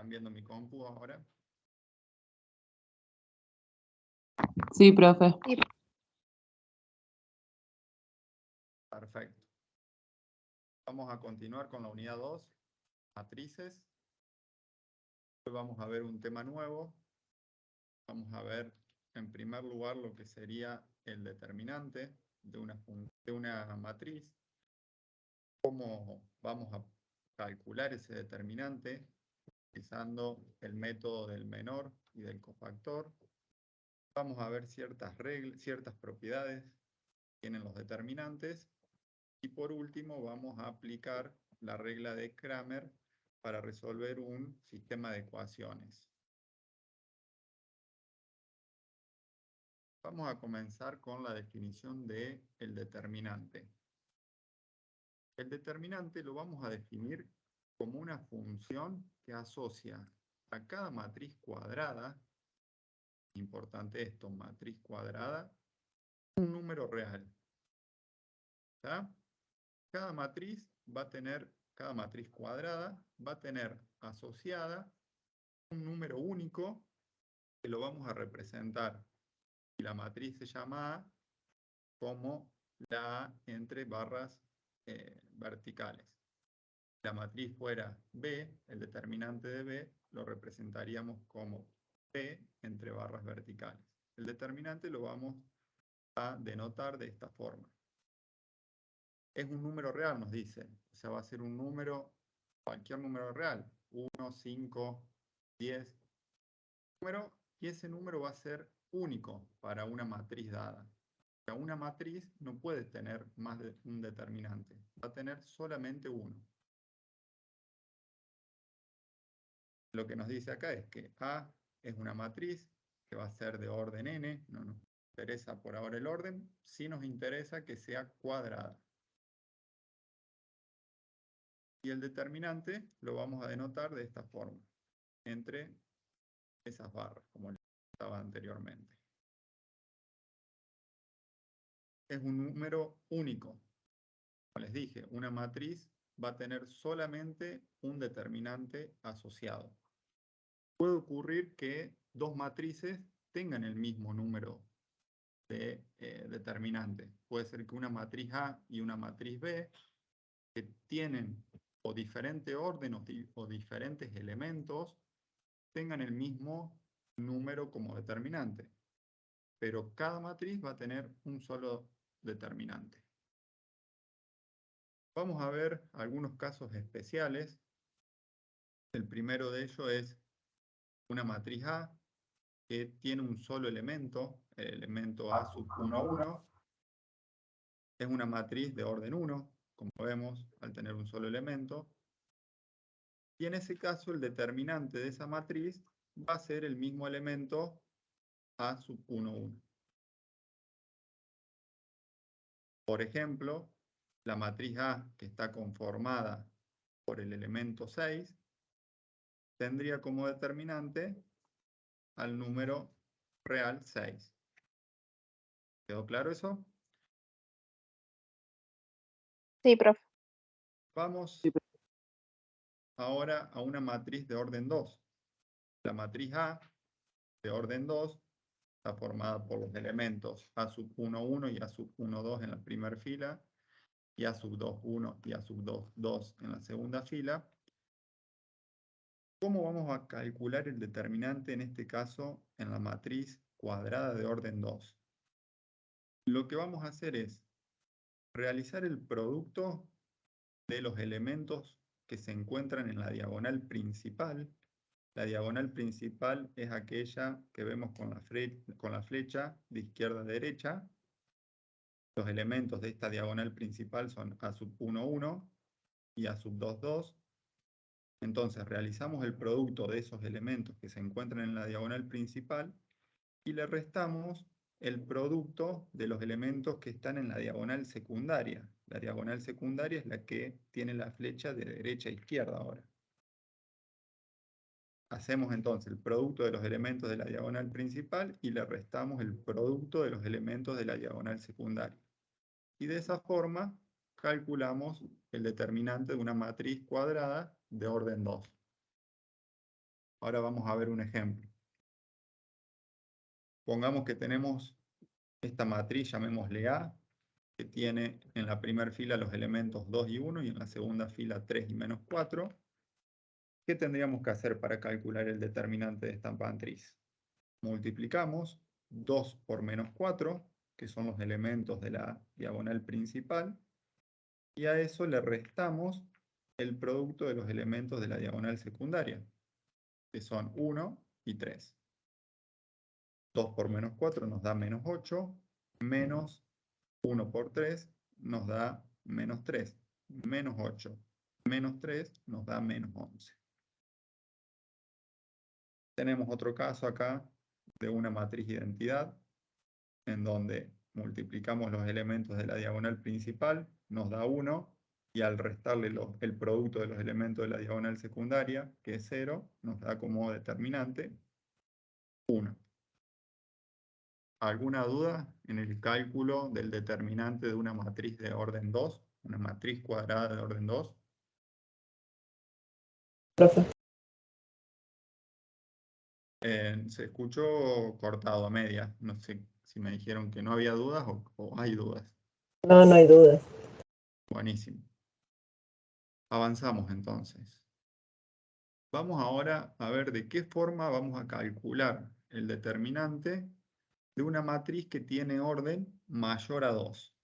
¿Están viendo mi compu ahora? Sí, profe. Perfecto. Vamos a continuar con la unidad 2, matrices. Hoy vamos a ver un tema nuevo. Vamos a ver, en primer lugar, lo que sería el determinante de una matriz. Cómo vamos a calcular ese determinante utilizando el método del menor y del cofactor. Vamos a ver ciertas reglas, ciertas propiedades que tienen los determinantes. Y por último vamos a aplicar la regla de Cramer para resolver un sistema de ecuaciones. Vamos a comenzar con la definición del determinante. El determinante lo vamos a definir como una función que asocia a cada matriz cuadrada, importante esto, matriz cuadrada, un número real. ¿Está? Cada matriz cuadrada va a tener asociada un número único que lo vamos a representar. Y la matriz se llama A como la A entre barras verticales. Si la matriz fuera B, el determinante de B lo representaríamos como B entre barras verticales. El determinante lo vamos a denotar de esta forma. Es un número real, nos dice. O sea, va a ser un número, cualquier número real. 1, 5, 10. Y ese número va a ser único para una matriz dada. O sea, una matriz no puede tener más de un determinante. Va a tener solamente uno. Lo que nos dice acá es que A es una matriz que va a ser de orden n. No nos interesa por ahora el orden. Sí nos interesa que sea cuadrada. Y el determinante lo vamos a denotar de esta forma, entre esas barras, como estaba anteriormente. Es un número único. Como les dije, una matriz va a tener solamente un determinante asociado. Puede ocurrir que dos matrices tengan el mismo número de determinante. Puede ser que una matriz A y una matriz B, que tienen o diferente orden o diferentes elementos, tengan el mismo número como determinante. Pero cada matriz va a tener un solo determinante. Vamos a ver algunos casos especiales. El primero de ellos es una matriz A que tiene un solo elemento, el elemento A sub 1, 1. Es una matriz de orden 1, como vemos, al tener un solo elemento. Y en ese caso el determinante de esa matriz va a ser el mismo elemento A sub 1, 1. Por ejemplo, la matriz A, que está conformada por el elemento 6, tendría como determinante al número real 6. ¿Quedó claro eso? Sí, profe. Vamos ahora a una matriz de orden 2. La matriz A de orden 2 está formada por los elementos A sub 1, 1 y A sub 1, 2 en la primera fila, y A sub 2, 1 y A sub 2, 2 en la segunda fila. ¿Cómo vamos a calcular el determinante en este caso en la matriz cuadrada de orden 2? Lo que vamos a hacer es realizar el producto de los elementos que se encuentran en la diagonal principal. La diagonal principal es aquella que vemos con la flecha de izquierda a derecha. Los elementos de esta diagonal principal son A sub 1, 1 y A sub 2, 2. Entonces realizamos el producto de esos elementos que se encuentran en la diagonal principal y le restamos el producto de los elementos que están en la diagonal secundaria. La diagonal secundaria es la que tiene la flecha de derecha a izquierda ahora. Hacemos entonces el producto de los elementos de la diagonal principal y le restamos el producto de los elementos de la diagonal secundaria. Y de esa forma calculamos el determinante de una matriz cuadrada de orden 2. Ahora vamos a ver un ejemplo. Pongamos que tenemos esta matriz, llamémosle A, que tiene en la primera fila los elementos 2 y 1 y en la segunda fila 3 y menos 4. ¿Qué tendríamos que hacer para calcular el determinante de esta matriz? Multiplicamos 2 por menos 4, que son los elementos de la diagonal principal, y a eso le restamos el producto de los elementos de la diagonal secundaria, que son 1 y 3. 2 por menos 4 nos da menos 8, menos 1 por 3 nos da menos 3, menos 8, menos 3 nos da menos 11. Tenemos otro caso acá de una matriz identidad, en donde multiplicamos los elementos de la diagonal principal, nos da 1, y al restarle el producto de los elementos de la diagonal secundaria, que es 0, nos da como determinante 1. ¿Alguna duda en el cálculo del determinante de una matriz de orden 2? Una matriz cuadrada de orden 2. Profe. Se escuchó cortado a media. No sé si me dijeron que no había dudas o hay dudas. No, no hay dudas. Buenísimo. Avanzamos entonces. Vamos ahora a ver de qué forma vamos a calcular el determinante de una matriz que tiene orden mayor a 2.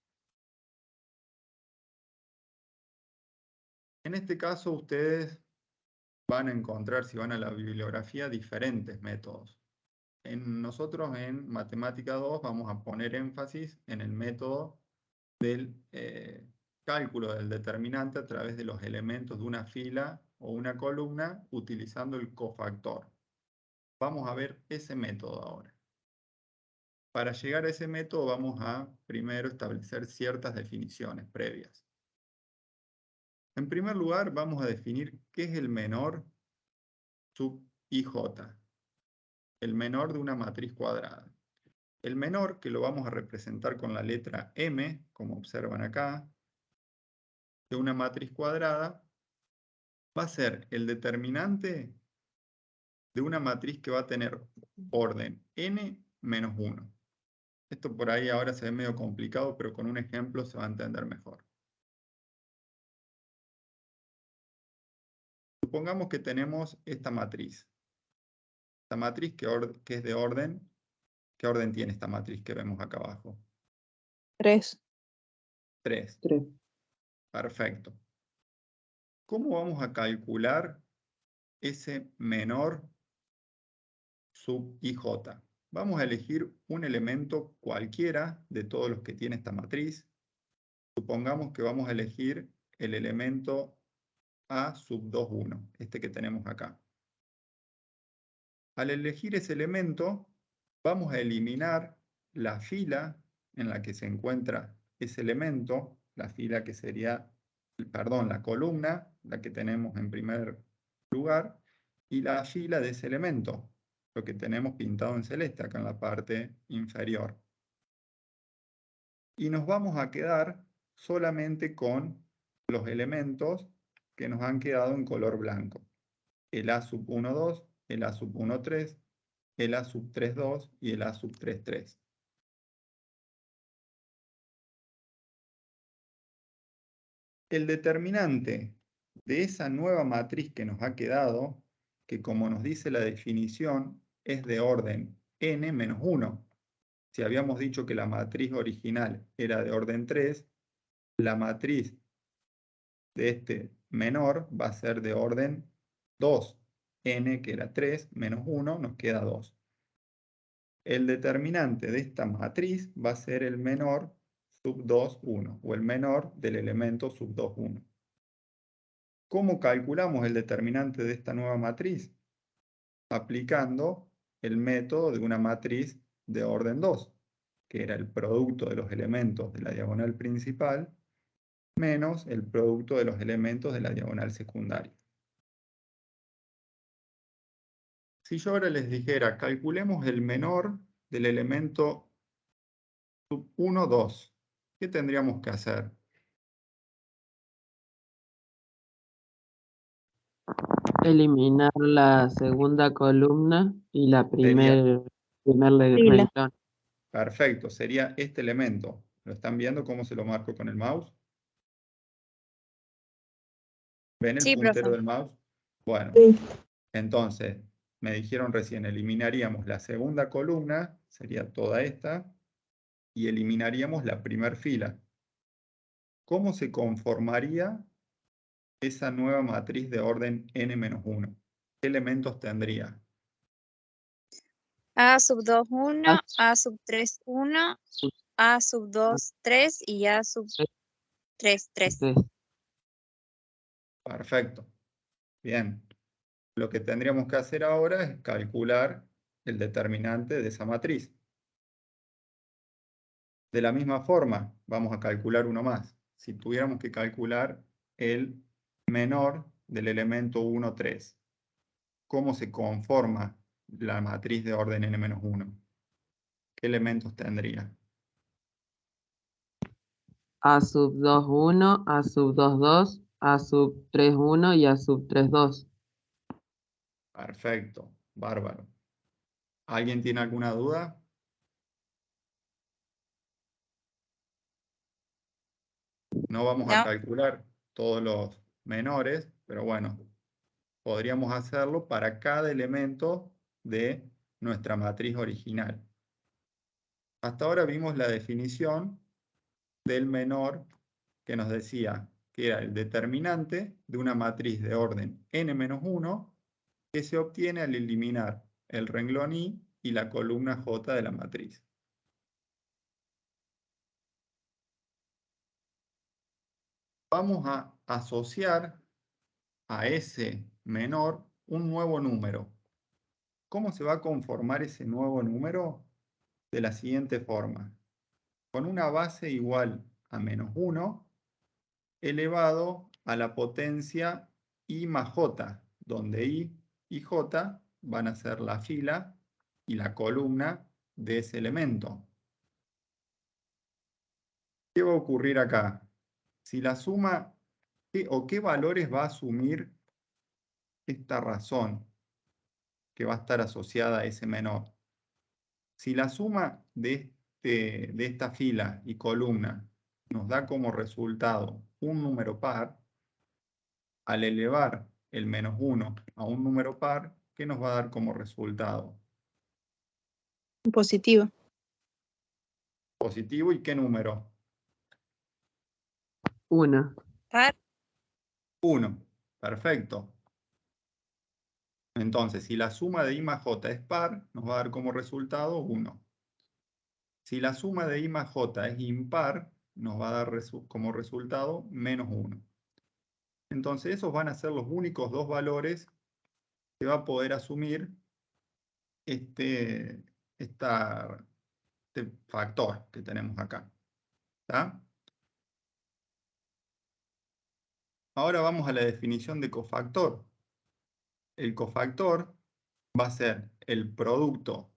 En este caso ustedes van a encontrar, si van a la bibliografía, diferentes métodos. Nosotros en Matemática 2 vamos a poner énfasis en el método del cálculo del determinante a través de los elementos de una fila o una columna utilizando el cofactor. Vamos a ver ese método ahora. Para llegar a ese método vamos a primero establecer ciertas definiciones previas. En primer lugar vamos a definir qué es el menor sub IJ, el menor de una matriz cuadrada. El menor, que lo vamos a representar con la letra M, como observan acá, de una matriz cuadrada, va a ser el determinante de una matriz que va a tener orden n menos 1. Esto por ahí ahora se ve medio complicado, pero con un ejemplo se va a entender mejor. Supongamos que tenemos esta matriz. Esta matriz que es de orden. ¿Qué orden tiene esta matriz que vemos acá abajo? 3. 3. 3. Perfecto. ¿Cómo vamos a calcular ese menor sub IJ? Vamos a elegir un elemento cualquiera de todos los que tiene esta matriz. Supongamos que vamos a elegir el elemento A sub 2, 1, este que tenemos acá. Al elegir ese elemento, vamos a eliminar la fila en la que se encuentra ese elemento, la fila que sería, perdón, la columna, la que tenemos en primer lugar, y la fila de ese elemento, lo que tenemos pintado en celeste acá en la parte inferior. Y nos vamos a quedar solamente con los elementos que nos han quedado en color blanco. El A sub 1, 2, el A sub 1, 3, el A sub 3, 2 y el A sub 3, 3. El determinante de esa nueva matriz que nos ha quedado, que como nos dice la definición, es de orden n menos 1. Si habíamos dicho que la matriz original era de orden 3, la matriz de este menor va a ser de orden 2. N, que era 3, menos 1, nos queda 2. El determinante de esta matriz va a ser el menor sub 2, 1, o el menor del elemento sub 2, 1. ¿Cómo calculamos el determinante de esta nueva matriz? Aplicando el método de una matriz de orden 2, que era el producto de los elementos de la diagonal principal menos el producto de los elementos de la diagonal secundaria. Si yo ahora les dijera, calculemos el menor del elemento sub 1, 2, ¿qué tendríamos que hacer? Eliminar la segunda columna y la primer Fila. renglón. Perfecto, sería este elemento. ¿Lo están viendo cómo se lo marco con el mouse? ¿Ven el Sí, puntero profe. del mouse? Bueno, entonces, me dijeron recién, eliminaríamos la segunda columna, sería toda esta, y eliminaríamos la primer fila. ¿Cómo se conformaría esa nueva matriz de orden n-1? ¿Qué elementos tendría? A sub 2, 1, A A sub 3, 1, A sub 2, 3 y A sub 3, 3. tres. Perfecto. Bien. Lo que tendríamos que hacer ahora es calcular el determinante de esa matriz. De la misma forma, vamos a calcular uno más. Si tuviéramos que calcular el menor del elemento 1, 3, ¿cómo se conforma la matriz de orden n-1? ¿Qué elementos tendría? A sub 2, 1, A sub 2, 2, A sub 3, 1 y A sub 3, 2. Perfecto, bárbaro. ¿Alguien tiene alguna duda? No vamos a No. calcular todos los menores, pero bueno, podríamos hacerlo para cada elemento de nuestra matriz original. Hasta ahora vimos la definición del menor que nos decía que era el determinante de una matriz de orden n-1 que se obtiene al eliminar el renglón i y la columna j de la matriz. Vamos a asociar a ese menor un nuevo número. ¿Cómo se va a conformar ese nuevo número? De la siguiente forma. Con una base igual a menos 1 elevado a la potencia i más j, donde i y j van a ser la fila y la columna de ese elemento. ¿Qué va a ocurrir acá? Si la suma, ¿qué valores va a asumir esta razón que va a estar asociada a ese menor? Si la suma de esta fila y columna nos da como resultado un número par, al elevar el menos 1 a un número par, ¿qué nos va a dar como resultado? Positivo. Positivo, ¿y qué número? 1. Par. 1. Perfecto. Entonces, si la suma de i más j es par, nos va a dar como resultado 1. Si la suma de i más j es impar, nos va a dar como resultado menos 1. Entonces, esos van a ser los únicos dos valores que va a poder asumir este factor que tenemos acá. ¿Está? Ahora vamos a la definición de cofactor. El cofactor va a ser el producto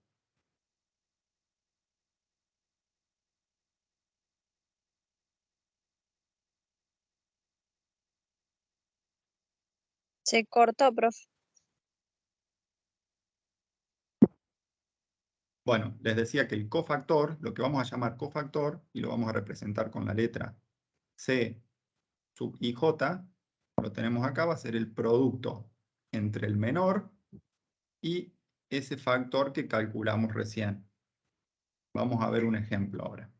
Se cortó, profe. Bueno, les decía que el cofactor, lo que vamos a llamar cofactor, y lo vamos a representar con la letra C sub ij, lo tenemos acá, va a ser el producto entre el menor y ese factor que calculamos recién. Vamos a ver un ejemplo ahora.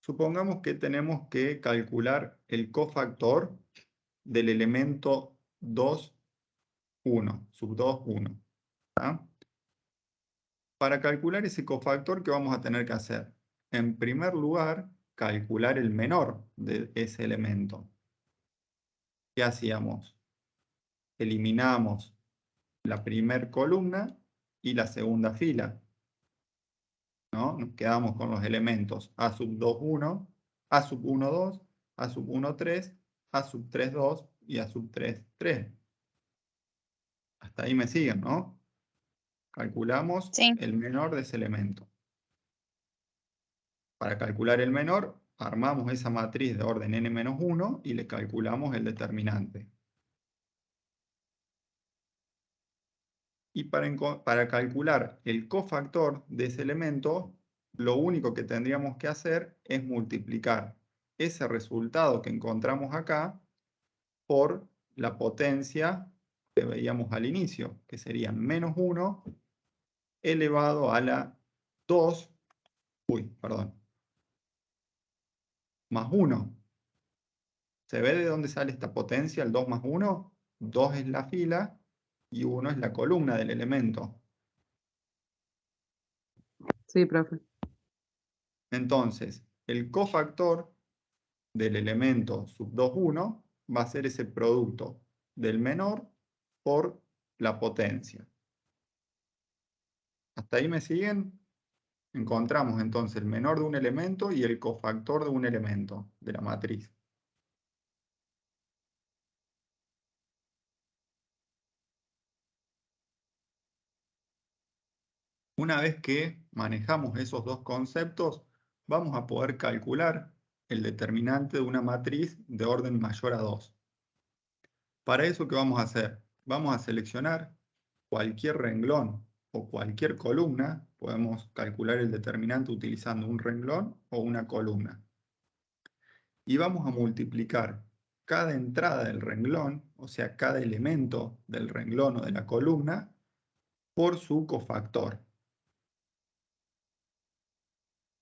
Supongamos que tenemos que calcular el cofactor del elemento 2, 1, sub 2, 1. ¿Tá? Para calcular ese cofactor, ¿qué vamos a tener que hacer? En primer lugar, calcular el menor de ese elemento. ¿Qué hacíamos? Eliminamos la primera columna y la segunda fila, ¿no? Nos quedamos con los elementos A sub 2, 1, A sub 1, 2, A sub 1, 3, A sub 3, 2 y A sub 3, 3. Hasta ahí me siguen, ¿no? Calculamos Sí. el menor de ese elemento. Para calcular el menor, armamos esa matriz de orden n-1 y le calculamos el determinante. Y para calcular el cofactor de ese elemento, lo único que tendríamos que hacer es multiplicar ese resultado que encontramos acá por la potencia que veíamos al inicio, que sería -1 elevado a la 2, más 1. ¿Se ve de dónde sale esta potencia, el 2 más 1? 2 es la fila y 1 es la columna del elemento. Sí, profe. Entonces, el cofactor del elemento sub 2,1 va a ser ese producto del menor por la potencia. ¿Hasta ahí me siguen? Encontramos entonces el menor de un elemento y el cofactor de un elemento de la matriz. Una vez que manejamos esos dos conceptos, vamos a poder calcular el determinante de una matriz de orden mayor a 2. Para eso, ¿qué vamos a hacer? Vamos a seleccionar cualquier renglón o cualquier columna. Podemos calcular el determinante utilizando un renglón o una columna. Y vamos a multiplicar cada entrada del renglón, o sea, cada elemento del renglón o de la columna, por su cofactor.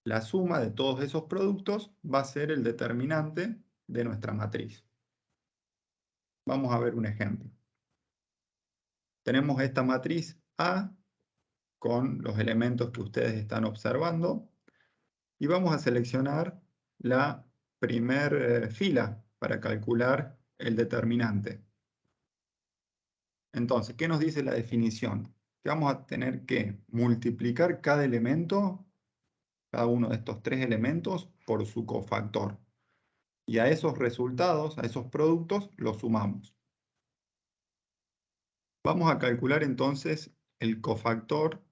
La suma de todos esos productos va a ser el determinante de nuestra matriz. Vamos a ver un ejemplo. Tenemos esta matriz A con los elementos que ustedes están observando y vamos a seleccionar la primer fila para calcular el determinante. Entonces, ¿qué nos dice la definición? Que vamos a tener que multiplicar cada elemento, cada uno de estos tres elementos, por su cofactor. Y a esos resultados, a esos productos, los sumamos. Vamos a calcular entonces el cofactor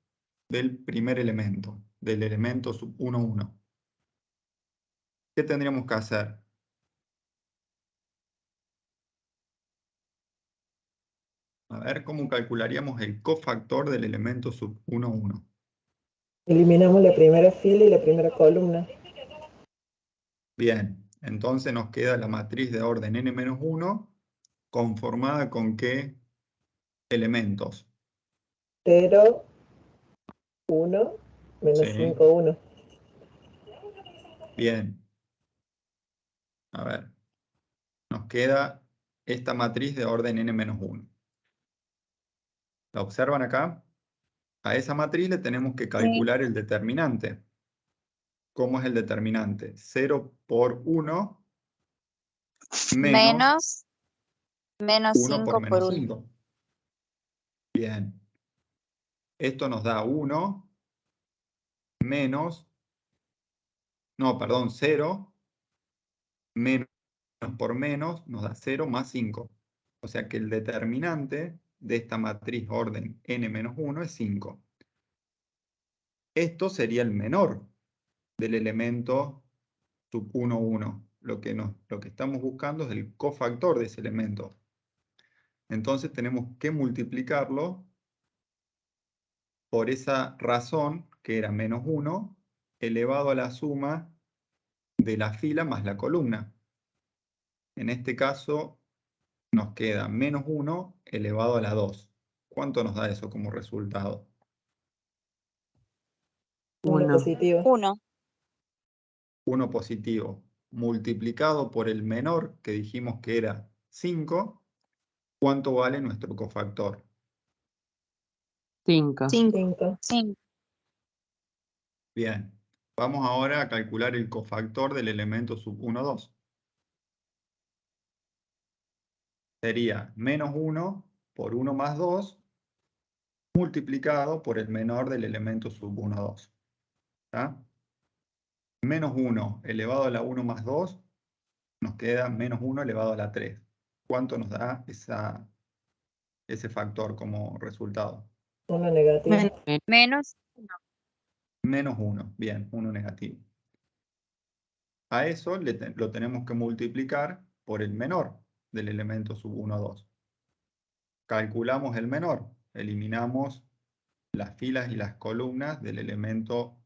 del primer elemento, del elemento sub 1,1. ¿Qué tendríamos que hacer? A ver, ¿cómo calcularíamos el cofactor del elemento sub 1,1? Eliminamos la primera fila y la primera columna. Bien, entonces nos queda la matriz de orden n-1 conformada con ¿qué elementos? 0, 1, menos Sí. 5, 1. Bien. A ver, nos queda esta matriz de orden n-1. ¿La observan acá? A esa matriz le tenemos que calcular el determinante. ¿Cómo es el determinante? 0 por 1 menos menos 1 por 5 por menos 1. 5. Bien. Esto nos da 1 menos, no, perdón, 0 menos por menos nos da 0 más 5. O sea que el determinante de esta matriz orden n-1 es 5. Esto sería el menor del elemento sub 1,1. Lo que estamos buscando es el cofactor de ese elemento. Entonces tenemos que multiplicarlo por esa razón, que era menos 1, elevado a la suma de la fila más la columna. En este caso nos queda menos 1 elevado a la 2. ¿Cuánto nos da eso como resultado? 1 1. positivo. 1. 1 positivo multiplicado por el menor, que dijimos que era 5. ¿Cuánto vale nuestro cofactor? 5. 5. 5. Bien. Vamos ahora a calcular el cofactor del elemento sub 1,2. Sería menos 1 por 1 más 2 multiplicado por el menor del elemento sub 1,2. ¿Está? Menos 1 elevado a la 1 más 2 nos queda menos 1 elevado a la 3. ¿Cuánto nos da ese factor como resultado? 1 negativo. Menos 1. Menos 1. Bien, 1 negativo. A eso lo tenemos que multiplicar por el menor del elemento sub 1, 2. Calculamos el menor, eliminamos las filas y las columnas del elemento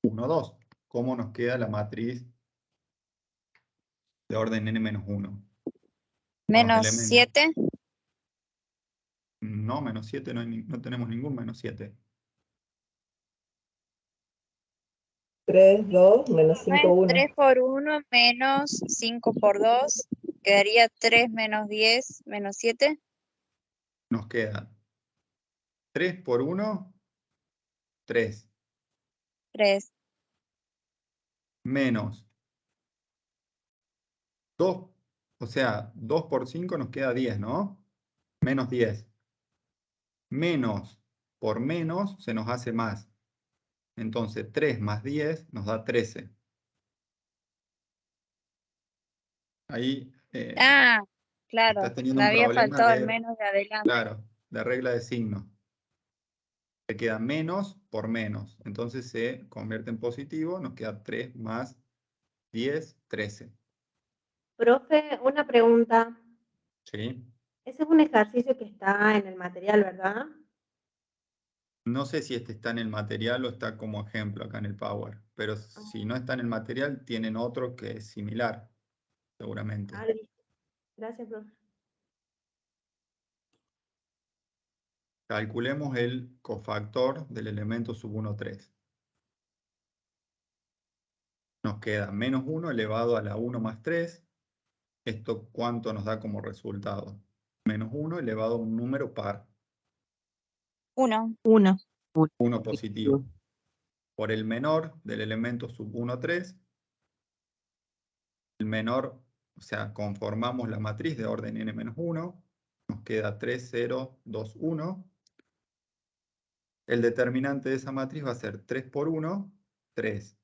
1, 2. ¿Cómo nos queda la matriz de orden n-1? Menos 7. No, menos 7, no tenemos ningún menos 7. 3, 2, menos 5, 1. 3 por 1 menos 5 por 2. Quedaría 3 menos 10 menos 7. Nos queda 3 por 1, 3. 3. Menos 2, o sea, 2 por 5 nos queda 10, ¿no? Menos 10. Menos por menos se nos hace más. Entonces 3 más 10 nos da 13. Ahí Claro, estás teniendo me un había problema faltado el de, menos de adelante. claro, de regla de signo. Se queda menos por menos. Entonces se convierte en positivo. Nos queda 3 más 10, 13. Profe, una pregunta. ¿Sí? Ese es un ejercicio que está en el material, ¿verdad? No sé si este está en el material o está como ejemplo acá en el Power. Pero si no está en el material, tienen otro que es similar, seguramente. Listo. Gracias, profe. Calculemos el cofactor del elemento sub 1, 3. Nos queda menos 1 elevado a la 1 más 3. ¿Esto cuánto nos da como resultado? Menos 1 elevado a un número par. 1. 1. 1 positivo. Por el menor del elemento sub 1, 3. El menor, o sea, conformamos la matriz de orden n-1. Nos queda 3, 0, 2, 1. El determinante de esa matriz va a ser 3 por 1, 3,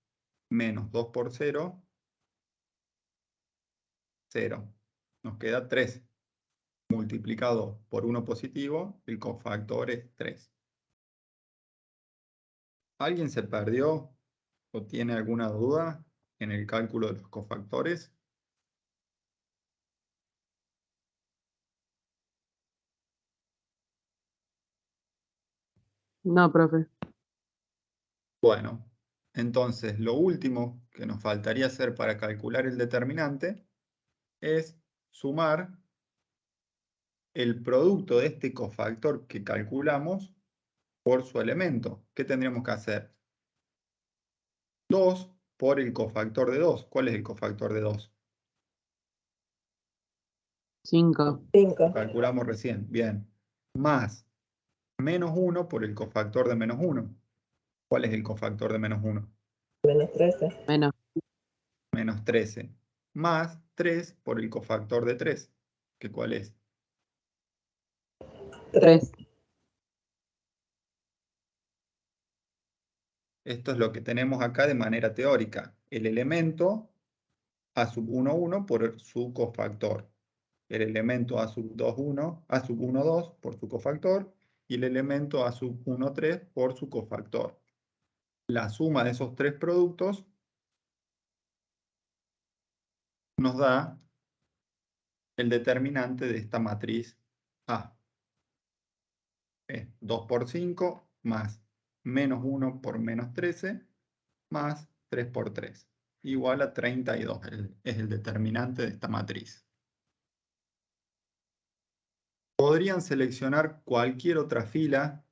menos 2 por 0, 0. Nos queda 3. Multiplicado por 1 positivo, el cofactor es 3. ¿Alguien se perdió o tiene alguna duda en el cálculo de los cofactores? No, profe. Bueno, entonces lo último que nos faltaría hacer para calcular el determinante es sumar el producto de este cofactor que calculamos por su elemento. ¿Qué tendríamos que hacer? 2 por el cofactor de 2. ¿Cuál es el cofactor de 2? 5. 5. Lo calculamos recién. Bien. Más menos 1 por el cofactor de menos 1. ¿Cuál es el cofactor de menos 1? Menos 13. Menos. Menos 13. Más 3 por el cofactor de 3. ¿Qué cuál es? 3. Esto es lo que tenemos acá de manera teórica. El elemento A sub 1, 1 por su cofactor. El elemento A sub 2, 1, A sub 1, 2 por su cofactor. Y el elemento A sub 1, 3 por su cofactor. La suma de esos tres productos nos da el determinante de esta matriz A. Es 2 por 5 más menos 1 por menos 13 más 3 por 3. Igual a 32. Es el determinante de esta matriz. Podrían seleccionar cualquier otra fila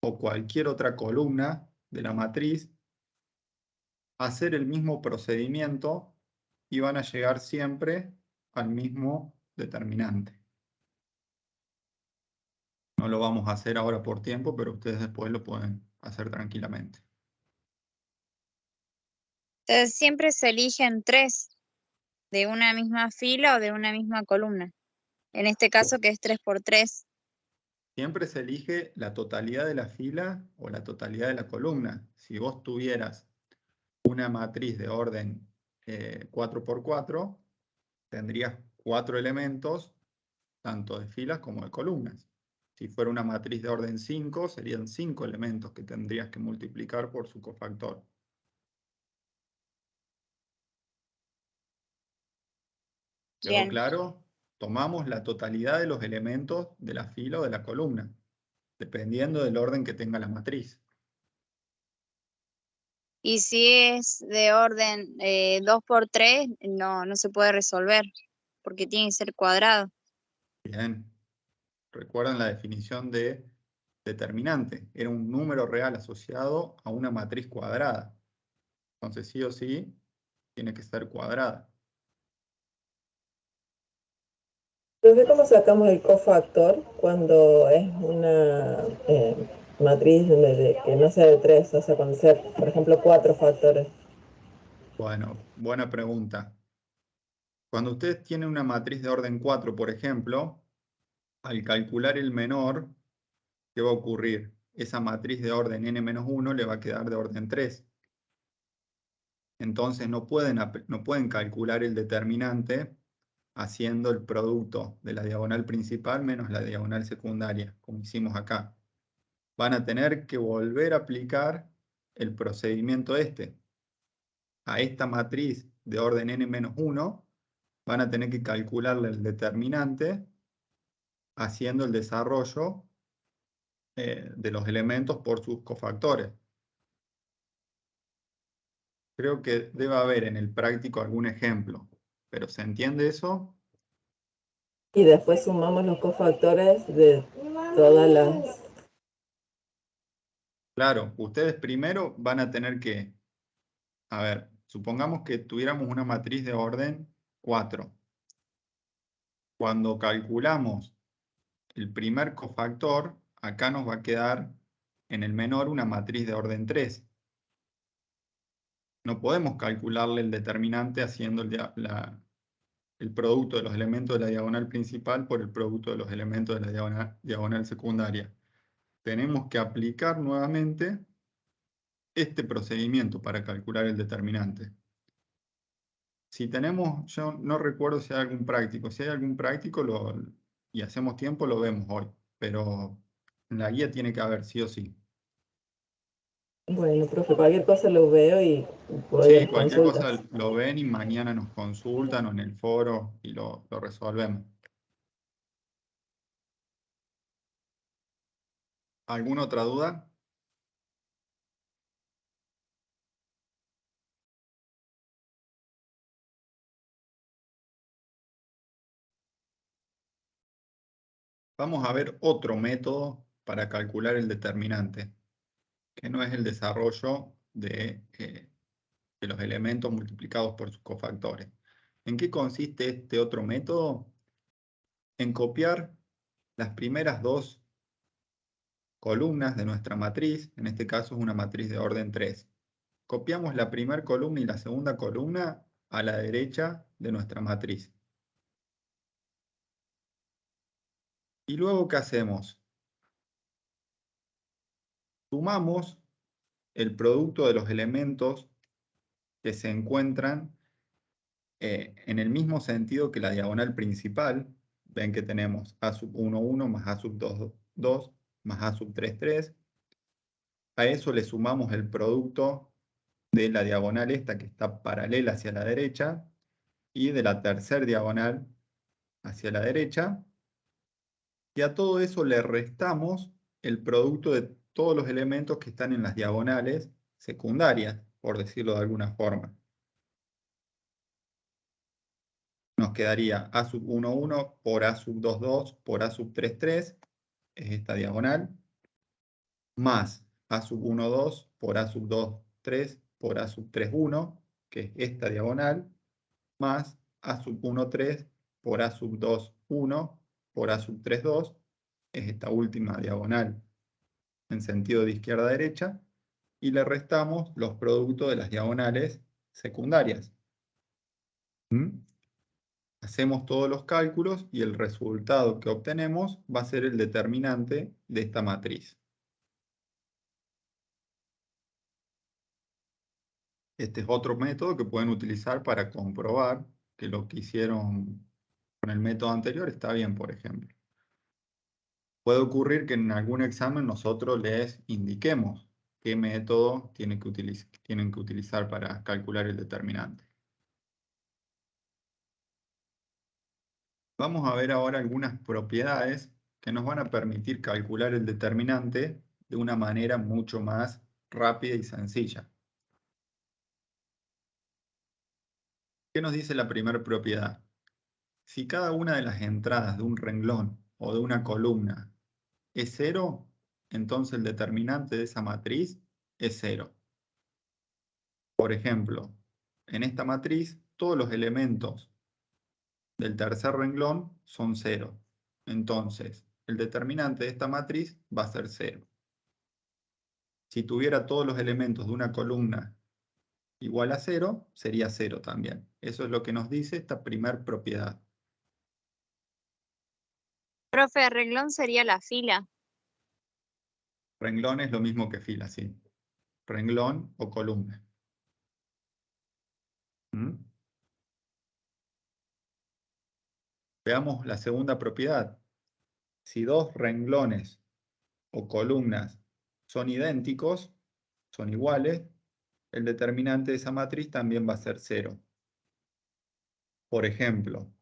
o cualquier otra columna de la matriz, hacer el mismo procedimiento y van a llegar siempre al mismo determinante. No lo vamos a hacer ahora por tiempo, pero ustedes después lo pueden hacer tranquilamente. Entonces siempre se eligen 3 de una misma fila o de una misma columna. En este caso que es 3 por 3. Siempre se elige la totalidad de la fila o la totalidad de la columna. Si vos tuvieras una matriz de orden 4×4, tendrías 4 elementos, tanto de filas como de columnas. Si fuera una matriz de orden 5, serían 5 elementos que tendrías que multiplicar por su cofactor. ¿Quedó Bien. claro? Tomamos la totalidad de los elementos de la fila o de la columna, dependiendo del orden que tenga la matriz. Y si es de orden 2 por 3, no se puede resolver, porque tiene que ser cuadrado. Bien. Recuerdan la definición de determinante. Era un número real asociado a una matriz cuadrada. Entonces, sí o sí, tiene que ser cuadrada. Entonces, ¿cómo sacamos el cofactor cuando es una matriz que no sea de 3? O sea, cuando sea, por ejemplo, 4 factores. Bueno, buena pregunta. Cuando ustedes tienen una matriz de orden 4, por ejemplo, al calcular el menor, ¿qué va a ocurrir? Esa matriz de orden n-1 le va a quedar de orden 3. Entonces no pueden calcular el determinante haciendo el producto de la diagonal principal menos la diagonal secundaria, como hicimos acá. Van a tener que volver a aplicar el procedimiento a esta matriz de orden n-1, van a tener que calcularle el determinante haciendo el desarrollo de los elementos por sus cofactores. Creo que debe haber en el práctico algún ejemplo, pero ¿se entiende eso? Y después sumamos los cofactores de todas las... Claro, ustedes primero van a tener que, a ver, supongamos que tuviéramos una matriz de orden 4. Cuando calculamos el primer cofactor, acá nos va a quedar en el menor una matriz de orden 3. No podemos calcularle el determinante haciendo el producto de los elementos de la diagonal principal por el producto de los elementos de la diagonal secundaria. Tenemos que aplicar nuevamente este procedimiento para calcular el determinante. Si tenemos, yo no recuerdo si hay algún práctico. Si hay algún práctico y hacemos tiempo, lo vemos hoy. Pero en la guía tiene que haber sí o sí. Bueno, profe, cualquier cosa lo veo y voy a Sí, las cualquier consultas. cosa lo ven y mañana nos consultan o en el foro y lo resolvemos. ¿Alguna otra duda? Vamos a ver otro método para calcular el determinante, que no es el desarrollo de los elementos multiplicados por sus cofactores. ¿En qué consiste este otro método? En copiar las primeras dos columnas de nuestra matriz, en este caso es una matriz de orden 3. Copiamos la primera columna y la segunda columna a la derecha de nuestra matriz. ¿Y luego qué hacemos? Sumamos el producto de los elementos que se encuentran en el mismo sentido que la diagonal principal. Ven que tenemos a sub 1, 1 más a sub 2, 2 más a sub 3, 3. A eso le sumamos el producto de la diagonal esta que está paralela hacia la derecha y de la tercera diagonal hacia la derecha. Y a todo eso le restamos el producto de todos los elementos que están en las diagonales secundarias, por decirlo de alguna forma. Nos quedaría a sub 1, 1 por a sub 2, 2 por a sub 3, 3, es esta diagonal, más a sub 1, 2 por a sub 2, 3 por a sub 3, 1, que es esta diagonal, más a sub 1, 3 por a sub 2, 1 por a sub 3, 2, es esta última diagonal en sentido de izquierda a derecha, y le restamos los productos de las diagonales secundarias. Hacemos todos los cálculos y el resultado que obtenemos va a ser el determinante de esta matriz. Este es otro método que pueden utilizar para comprobar que lo que hicieron con el método anterior está bien, por ejemplo. Puede ocurrir que en algún examen nosotros les indiquemos qué método tienen que utilizar para calcular el determinante. Vamos a ver ahora algunas propiedades que nos van a permitir calcular el determinante de una manera mucho más rápida y sencilla. ¿Qué nos dice la primera propiedad? Si cada una de las entradas de un renglón o de una columna es 0, entonces el determinante de esa matriz es 0. Por ejemplo, en esta matriz todos los elementos del tercer renglón son 0. Entonces, el determinante de esta matriz va a ser 0. Si tuviera todos los elementos de una columna igual a 0, sería 0 también. Eso es lo que nos dice esta primera propiedad. Profe, renglón sería la fila. Renglón es lo mismo que fila, sí. Renglón o columna. ¿Mm? Veamos la segunda propiedad. Si dos renglones o columnas son idénticos, son iguales, el determinante de esa matriz también va a ser 0. Por ejemplo,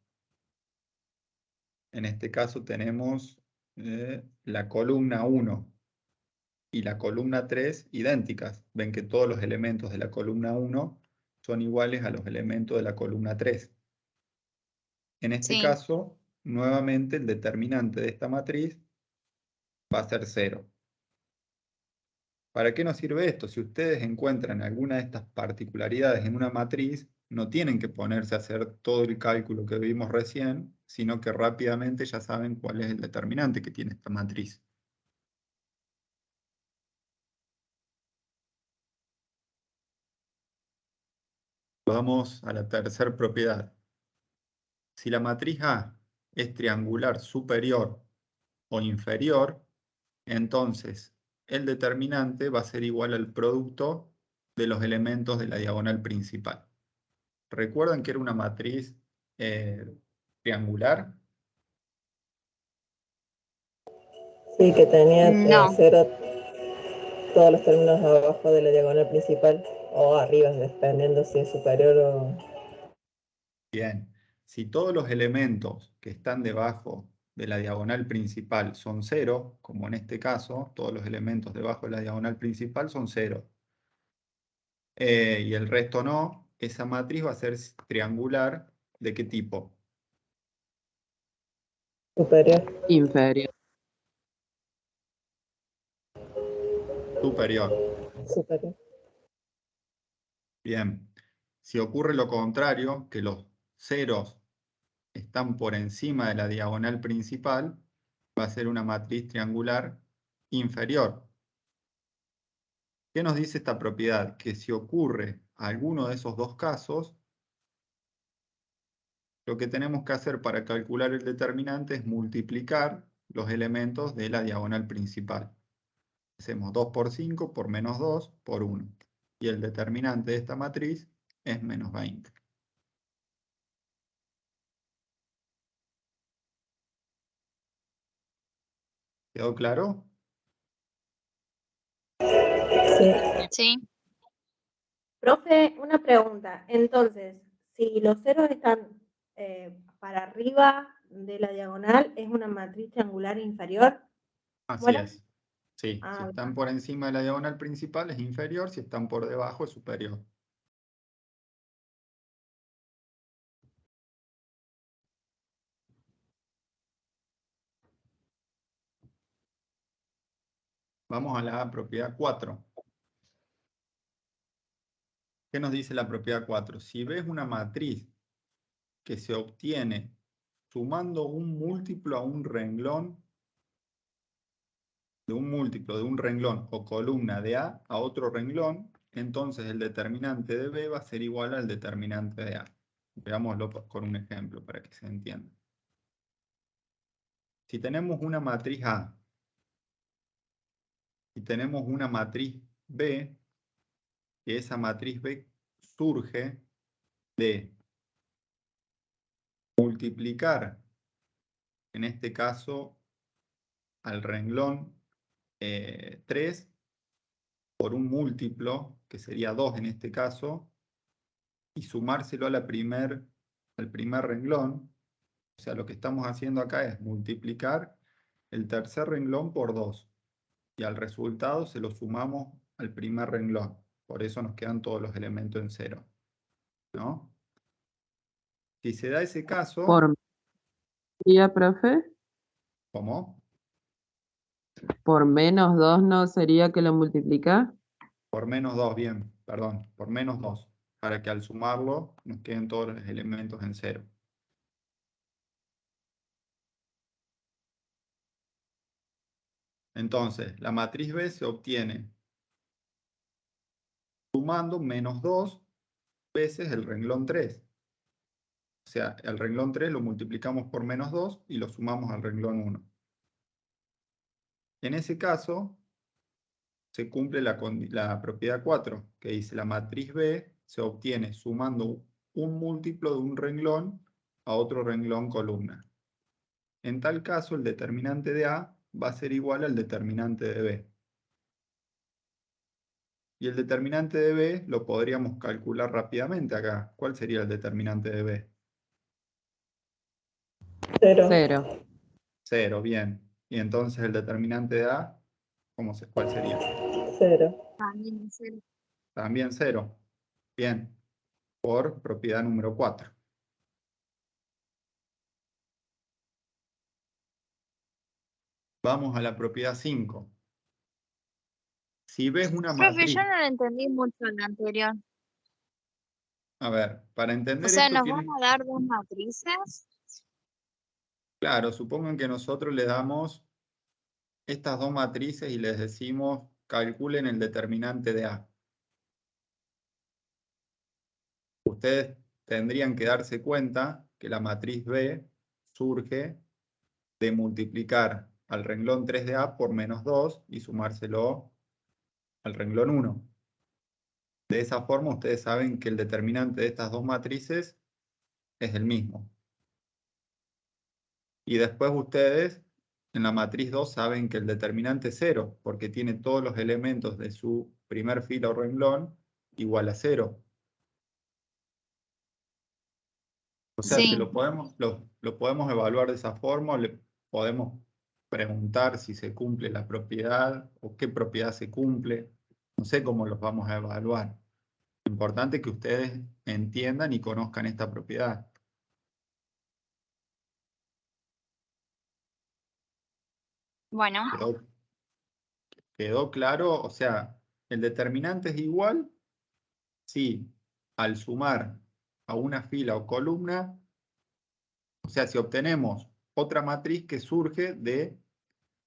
en este caso tenemos la columna 1 y la columna 3 idénticas. Ven que todos los elementos de la columna 1 son iguales a los elementos de la columna 3. En este Sí. caso, nuevamente el determinante de esta matriz va a ser 0. ¿Para qué nos sirve esto? Si ustedes encuentran alguna de estas particularidades en una matriz, no tienen que ponerse a hacer todo el cálculo que vimos recién, sino que rápidamente ya saben cuál es el determinante que tiene esta matriz. Vamos a la tercera propiedad. Si la matriz A es triangular superior o inferior, entonces el determinante va a ser igual al producto de los elementos de la diagonal principal. ¿Recuerdan que era una matriz triangular? Sí, que tenía No. 0 todos los términos abajo de la diagonal principal o arriba, dependiendo si es superior o... Bien, si todos los elementos que están debajo de la diagonal principal son 0, como en este caso, todos los elementos debajo de la diagonal principal son 0, y el resto no, esa matriz va a ser triangular. ¿De qué tipo? superior. Inferior. Superior. Superior. Bien, si ocurre lo contrario, que los ceros están por encima de la diagonal principal, va a ser una matriz triangular inferior. ¿Qué nos dice esta propiedad? Que si ocurre alguno de esos dos casos, lo que tenemos que hacer para calcular el determinante es multiplicar los elementos de la diagonal principal. Hacemos 2 por 5 por menos 2 por 1. Y el determinante de esta matriz es menos 20. ¿Quedó claro? Sí. Sí. Profe, una pregunta. Entonces, si los ceros están para arriba de la diagonal, ¿es una matriz triangular inferior? Así ¿Bueno? es. Sí, si Ah, están por encima de la diagonal principal es inferior, si están por debajo es superior. Vamos a la propiedad 4. ¿Qué nos dice la propiedad 4? Si ves una matriz que se obtiene sumando un múltiplo a un renglón, de un múltiplo de un renglón o columna de A a otro renglón, entonces el determinante de B va a ser igual al determinante de A. Veámoslo con un ejemplo para que se entienda. Si tenemos una matriz A y tenemos una matriz B, que esa matriz B surge de multiplicar, en este caso, al renglón 3 por un múltiplo, que sería 2 en este caso, y sumárselo a al primer renglón, O sea, lo que estamos haciendo acá es multiplicar el tercer renglón por 2. Y al resultado se lo sumamos al primer renglón. Por eso nos quedan todos los elementos en 0. ¿No? Si se da ese caso... Por ¿sería, profe? ¿Cómo? Por menos 2 no sería que lo multiplica. Por menos 2, bien, perdón, por menos 2, para que al sumarlo nos queden todos los elementos en 0. Entonces, la matriz B se obtiene sumando menos 2 veces el renglón 3. O sea, el renglón 3 lo multiplicamos por menos 2 y lo sumamos al renglón 1. En ese caso, se cumple la propiedad 4, que dice la matriz B se obtiene sumando un múltiplo de un renglón a otro renglón columna. En tal caso, el determinante de A va a ser igual al determinante de B. Y el determinante de B lo podríamos calcular rápidamente acá. ¿Cuál sería el determinante de B? 0. 0. 0, bien. Y entonces el determinante de A, ¿cuál sería? 0. También es 0. También 0. Bien. Por propiedad número 4. Vamos a la propiedad 5. Si ves una Profe, matriz... yo no lo entendí mucho en la anterior. A ver, para O entender sea, esto ¿nos van tienen... a dar dos matrices? Claro, supongan que nosotros le damos estas dos matrices y les decimos calculen el determinante de A. Ustedes tendrían que darse cuenta que la matriz B surge de multiplicar al renglón 3 de A por menos 2 y sumárselo al renglón 1. De esa forma ustedes saben que el determinante de estas dos matrices es el mismo. Y después ustedes en la matriz 2 saben que el determinante es 0, porque tiene todos los elementos de su primer fila o renglón igual a 0. O sea, si Sí. lo podemos evaluar de esa forma, o le podemos preguntar si se cumple la propiedad o qué propiedad se cumple. No sé cómo los vamos a evaluar. Lo importante es que ustedes entiendan y conozcan esta propiedad. Bueno, ¿Quedó claro? O sea, el determinante es igual si al sumar a una fila o columna, o sea, si obtenemos otra matriz que surge de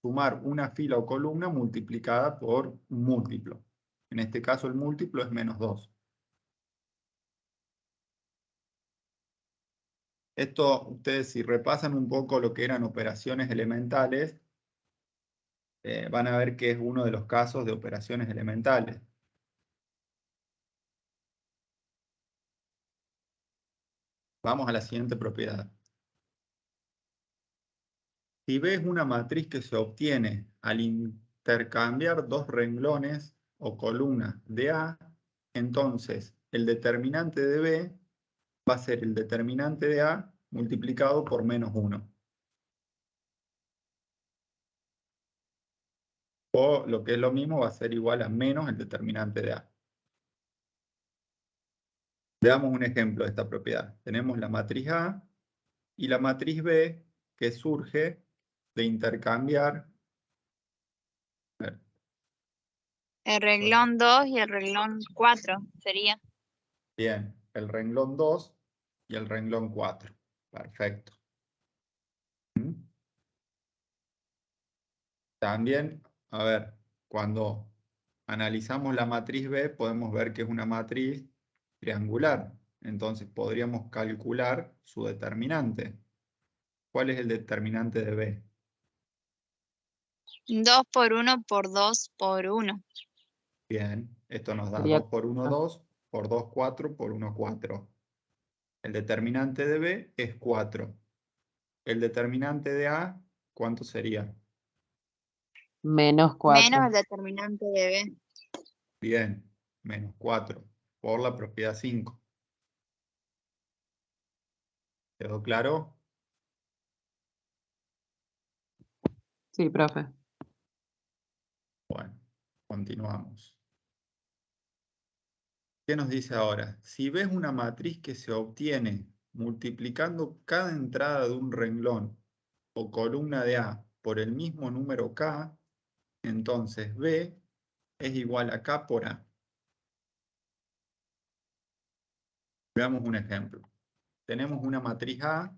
sumar una fila o columna multiplicada por un múltiplo. En este caso el múltiplo es menos 2. Esto, ustedes si repasan un poco lo que eran operaciones elementales, van a ver que es uno de los casos de operaciones elementales. Vamos a la siguiente propiedad. Si ves una matriz que se obtiene al intercambiar dos renglones o columnas de A, entonces el determinante de B va a ser el determinante de A multiplicado por menos 1. O lo que es lo mismo va a ser igual a menos el determinante de A. Veamos un ejemplo de esta propiedad. Tenemos la matriz A y la matriz B que surge de intercambiar. A ver, el renglón 2 y el renglón 4 sería. bien, el renglón 2 y el renglón 4. Perfecto. ¿Mm? También, a ver, cuando analizamos la matriz B, podemos ver que es una matriz triangular. Entonces podríamos calcular su determinante. ¿Cuál es el determinante de B? 2 por 1 por 2 por 1. Bien, esto nos da Sería 2 por 1, 2, por 2, 4, por 1, 4. El determinante de B es 4. El determinante de A, ¿cuánto sería? menos Menos 4. el determinante de B. Bien, menos 4, por la propiedad 5. ¿Quedó claro? Sí, profe. Bueno, continuamos. ¿Qué nos dice ahora? Si ves una matriz que se obtiene multiplicando cada entrada de un renglón o columna de A por el mismo número K, entonces B es igual a K por A. Veamos un ejemplo. Tenemos una matriz A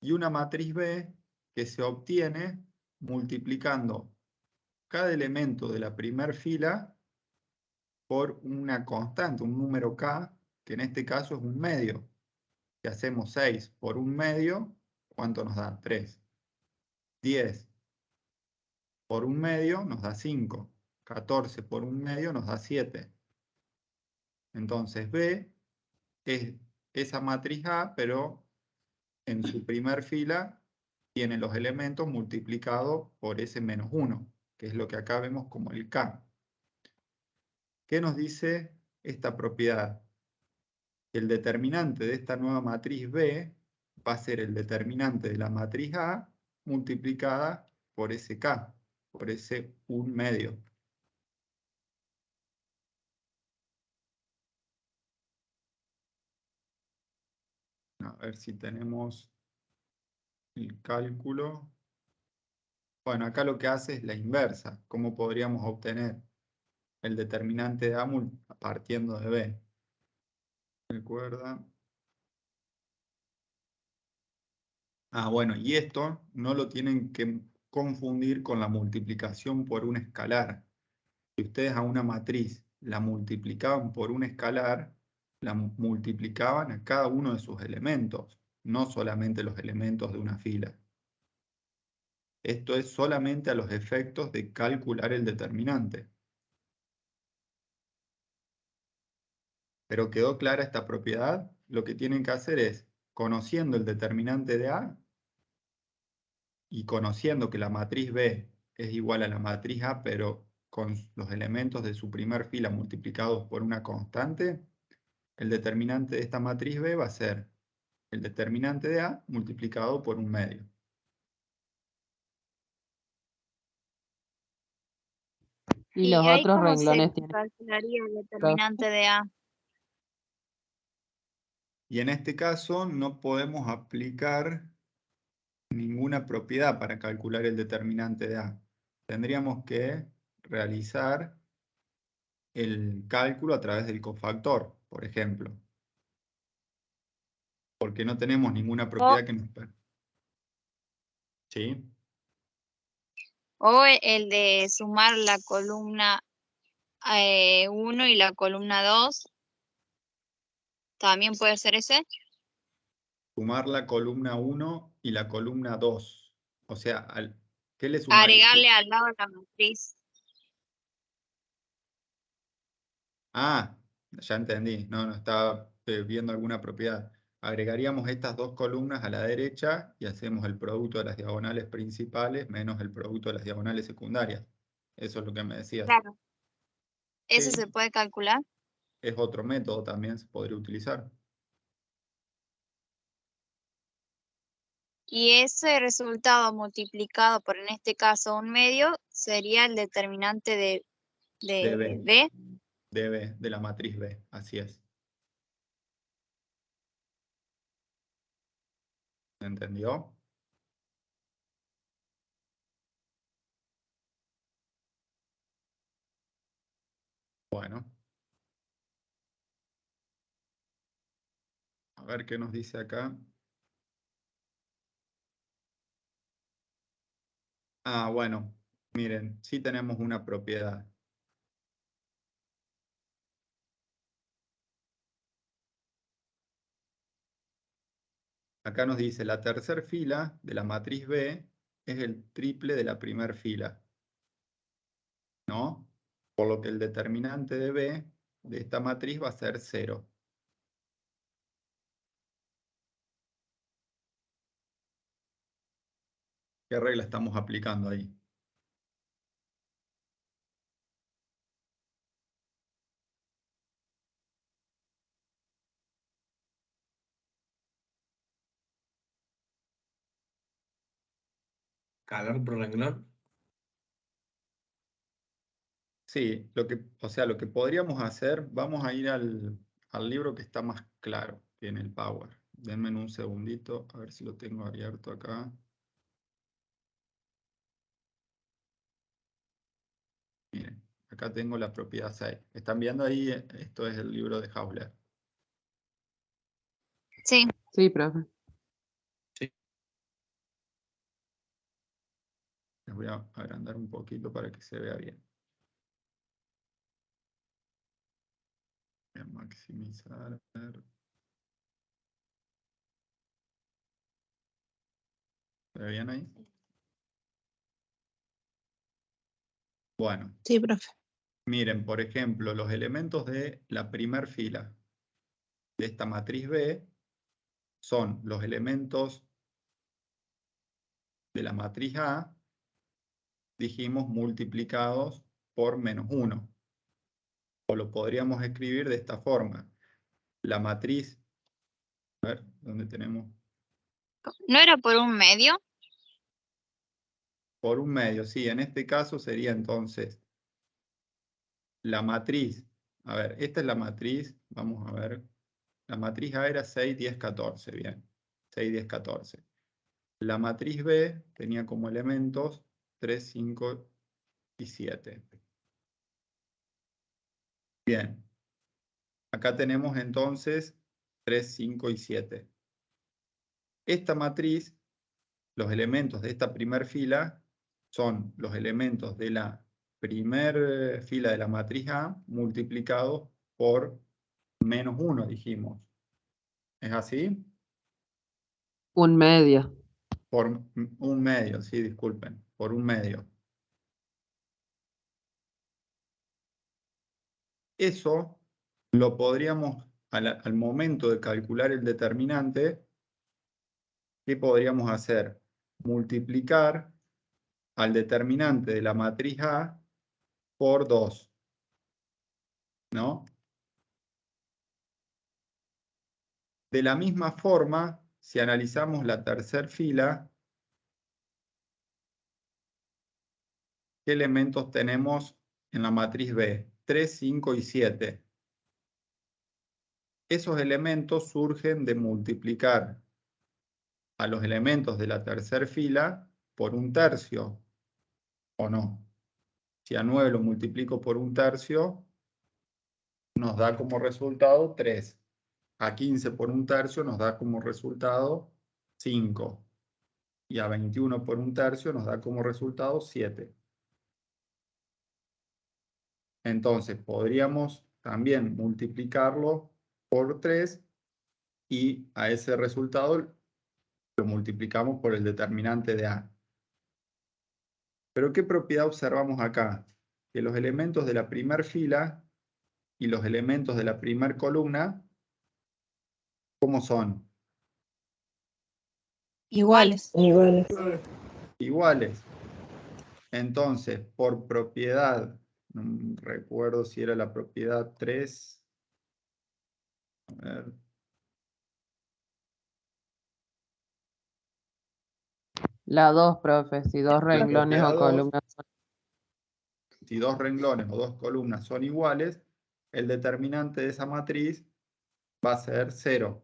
y una matriz B que se obtiene multiplicando cada elemento de la primera fila por una constante, un número K, que en este caso es un medio. Si hacemos 6 por un medio, ¿cuánto nos da? 3. 10 por un medio nos da 5. 14 por un medio nos da 7. Entonces B es esa matriz A, pero en su primer fila tiene los elementos multiplicados por ese menos 1, que es lo que acá vemos como el K. ¿Qué nos dice esta propiedad? El determinante de esta nueva matriz B va a ser el determinante de la matriz A multiplicada por ese K, por ese 1 medio. A ver si tenemos el cálculo. Bueno, acá lo que hace es la inversa. ¿Cómo podríamos obtener el determinante de A partiendo de B? ¿Recuerda? Ah, bueno, y esto no lo tienen que confundir con la multiplicación por un escalar. Si ustedes a una matriz la multiplicaban por un escalar, la multiplicaban a cada uno de sus elementos, no solamente los elementos de una fila. Esto es solamente a los efectos de calcular el determinante. Pero quedó clara esta propiedad. Lo que tienen que hacer es, conociendo el determinante de A y conociendo que la matriz B es igual a la matriz A, pero con los elementos de su primer fila multiplicados por una constante, el determinante de esta matriz B va a ser el determinante de A multiplicado por un medio. Y ¿Y los ahí otros cómo se renglones tienen. calcularía el determinante de A? Y en este caso no podemos aplicar ninguna propiedad para calcular el determinante de A. Tendríamos que realizar el cálculo a través del cofactor, por ejemplo. Porque no tenemos ninguna propiedad que nos permita. ¿Sí? O el de sumar la columna 1 y la columna 2, ¿también puede ser ese? Sumar la columna 1 y la columna 2. O sea, ¿qué le sumaría? Agregarle al lado de la matriz. Ah, ya entendí. No, no estaba viendo alguna propiedad. Agregaríamos estas dos columnas a la derecha y hacemos el producto de las diagonales principales menos el producto de las diagonales secundarias. Eso es lo que me decías. Claro. ¿Ese Sí, se puede calcular? es otro método también, se podría utilizar. Y ese resultado multiplicado por, en este caso, un medio, sería el determinante de De B, B. de B, de la matriz B, así es. ¿Entendió? Bueno. A ver qué nos dice acá. Ah, bueno, miren, sí tenemos una propiedad. Acá nos dice, la tercera fila de la matriz B es el triple de la primera fila, ¿no? Por lo que el determinante de B de esta matriz va a ser 0. ¿Qué regla estamos aplicando ahí? Escalar por renglón. Sí, lo que podríamos hacer, vamos a ir al libro que está más claro que en el Power. Denme un segundito, a ver si lo tengo abierto acá. Miren, acá tengo la propiedad 6. ¿Están viendo ahí? Esto es el libro de Hausler. Sí, Sí, profe. Les voy a agrandar un poquito para que se vea bien. Voy a maximizar. A ver. ¿Se ve bien ahí? Bueno, Sí, profe. miren, por ejemplo, los elementos de la primer fila de esta matriz B son los elementos de la matriz A, dijimos, multiplicados por menos 1. O lo podríamos escribir de esta forma. La matriz, a ver, ¿dónde tenemos? ¿no era por un medio? Por un medio, sí. En este caso sería entonces la matriz. A ver, esta es la matriz, vamos a ver. La matriz A era 6, 10, 14, bien. 6, 10, 14. La matriz B tenía como elementos 3, 5 y 7. Bien. Acá tenemos entonces 3, 5 y 7. Esta matriz, los elementos de esta primer fila son los elementos de la primer fila de la matriz A multiplicados por menos 1, dijimos. ¿Es así? Un medio. Por un medio, sí, disculpen, por un medio. Eso lo podríamos, al momento de calcular el determinante, ¿qué podríamos hacer? Multiplicar al determinante de la matriz A por 2, ¿no? De la misma forma, si analizamos la tercera fila, ¿qué elementos tenemos en la matriz B? 3, 5 y 7. Esos elementos surgen de multiplicar a los elementos de la tercera fila por un tercio, ¿o no? Si a 9 lo multiplico por un tercio, nos da como resultado 3. A 15 por un tercio nos da como resultado 5. Y a 21 por un tercio nos da como resultado 7. Entonces podríamos también multiplicarlo por 3 y a ese resultado lo multiplicamos por el determinante de A. Pero ¿qué propiedad observamos acá? Que los elementos de la primera fila y los elementos de la primera columna, ¿cómo son? Iguales. Iguales. Iguales. Entonces, por propiedad, no recuerdo si era la propiedad 3. A ver. La 2, profe. Si dos renglones propiedad o 2. columnas son Si dos renglones o dos columnas son iguales, el determinante de esa matriz va a ser 0.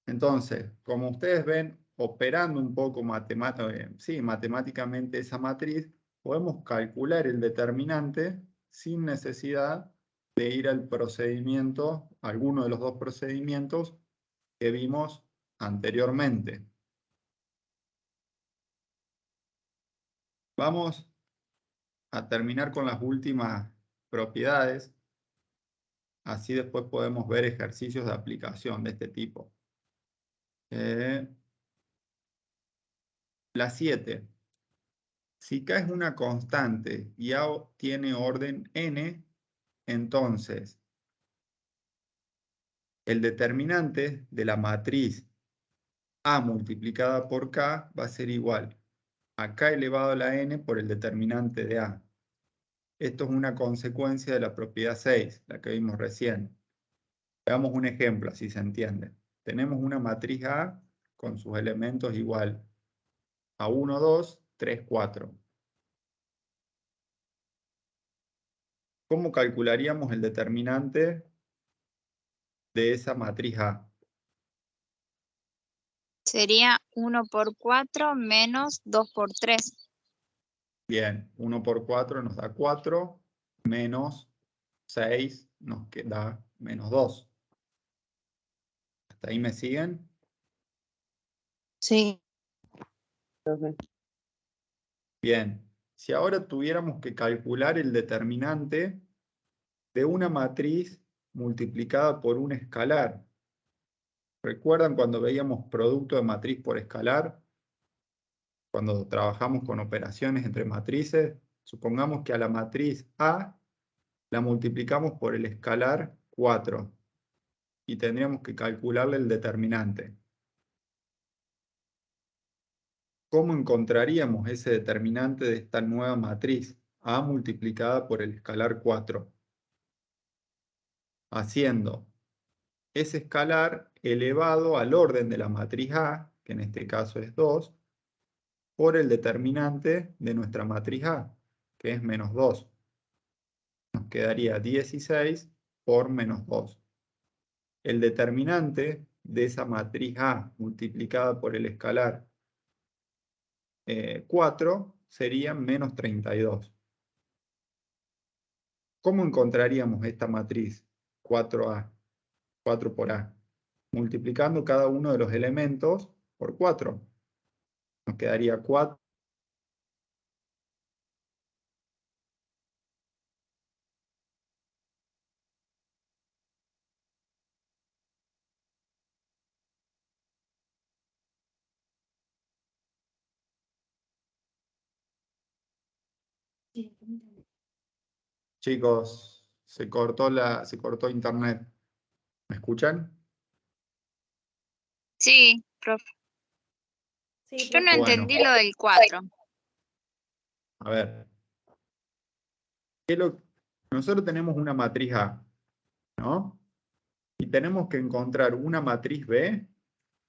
Entonces, como ustedes ven, operando un poco matemáticamente esa matriz, podemos calcular el determinante sin necesidad de ir al procedimiento, alguno de los dos procedimientos que vimos anteriormente. Vamos a terminar con las últimas propiedades. Así después podemos ver ejercicios de aplicación de este tipo. La 7. Si K es una constante y A tiene orden n, entonces el determinante de la matriz A multiplicada por K va a ser igual a K elevado a la n por el determinante de A. Esto es una consecuencia de la propiedad 6, la que vimos recién. Veamos un ejemplo, así se entiende. Tenemos una matriz A con sus elementos igual a 1, 2, 3, 4. ¿Cómo calcularíamos el determinante de esa matriz A? Sería 1 por 4 menos 2 por 3. Bien, 1 por 4 nos da 4, menos 6 nos da menos 2. ¿Hasta ahí me siguen? Sí. Profe. Bien, si ahora tuviéramos que calcular el determinante de una matriz multiplicada por un escalar. ¿Recuerdan cuando veíamos producto de matriz por escalar? Cuando trabajamos con operaciones entre matrices, supongamos que a la matriz A la multiplicamos por el escalar 4 y tendríamos que calcularle el determinante. ¿Cómo encontraríamos ese determinante de esta nueva matriz A multiplicada por el escalar 4? Haciendo ese escalar elevado al orden de la matriz A, que en este caso es 2, por el determinante de nuestra matriz A, que es menos 2. Nos quedaría 16 por menos 2. El determinante de esa matriz A multiplicada por el escalar 4 sería menos 32. ¿Cómo encontraríamos esta matriz 4A? 4 por A. Multiplicando cada uno de los elementos por 4. Nos quedaría 4. Chicos, se cortó internet. ¿Me escuchan? Sí, profe. Sí, Yo no profe. Bueno, entendí lo del 4. a ver. Nosotros tenemos una matriz A, ¿no? Y tenemos que encontrar una matriz B,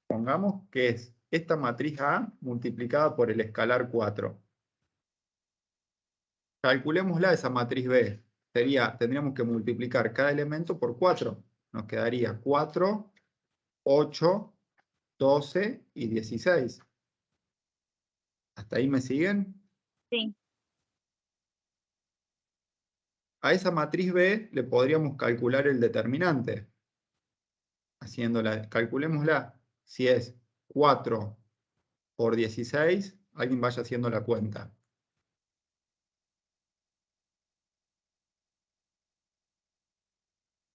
pongamos que es esta matriz A multiplicada por el escalar 4. Calculémosla esa matriz B. Tendríamos que multiplicar cada elemento por 4. Nos quedaría 4, 8, 12 y 16. ¿Hasta ahí me siguen? Sí. A esa matriz B le podríamos calcular el determinante. Calculémosla. Si es 4 por 16, alguien vaya haciendo la cuenta.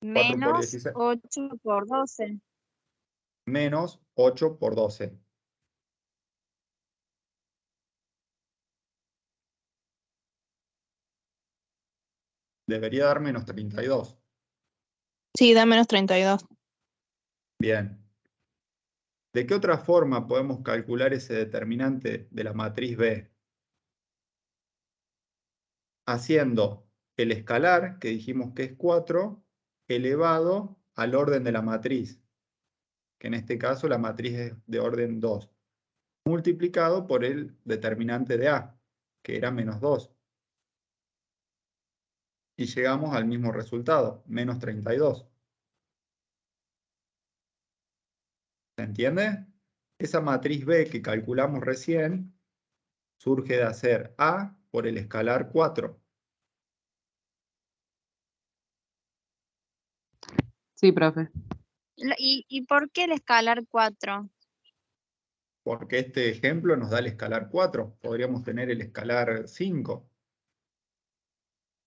Cuatro por Menos 16. 8 por 12. Menos 8 por 12. Debería dar menos 32. Sí, da menos 32. Bien. ¿De qué otra forma podemos calcular ese determinante de la matriz B? Haciendo el escalar, que dijimos que es 4, elevado al orden de la matriz, que en este caso la matriz es de orden 2, multiplicado por el determinante de A, que era menos 2. Y llegamos al mismo resultado, menos 32. ¿Se entiende? Esa matriz B que calculamos recién surge de hacer A por el escalar 4. Sí, profe. ¿Y por qué el escalar 4? Porque este ejemplo nos da el escalar 4. Podríamos tener el escalar 5.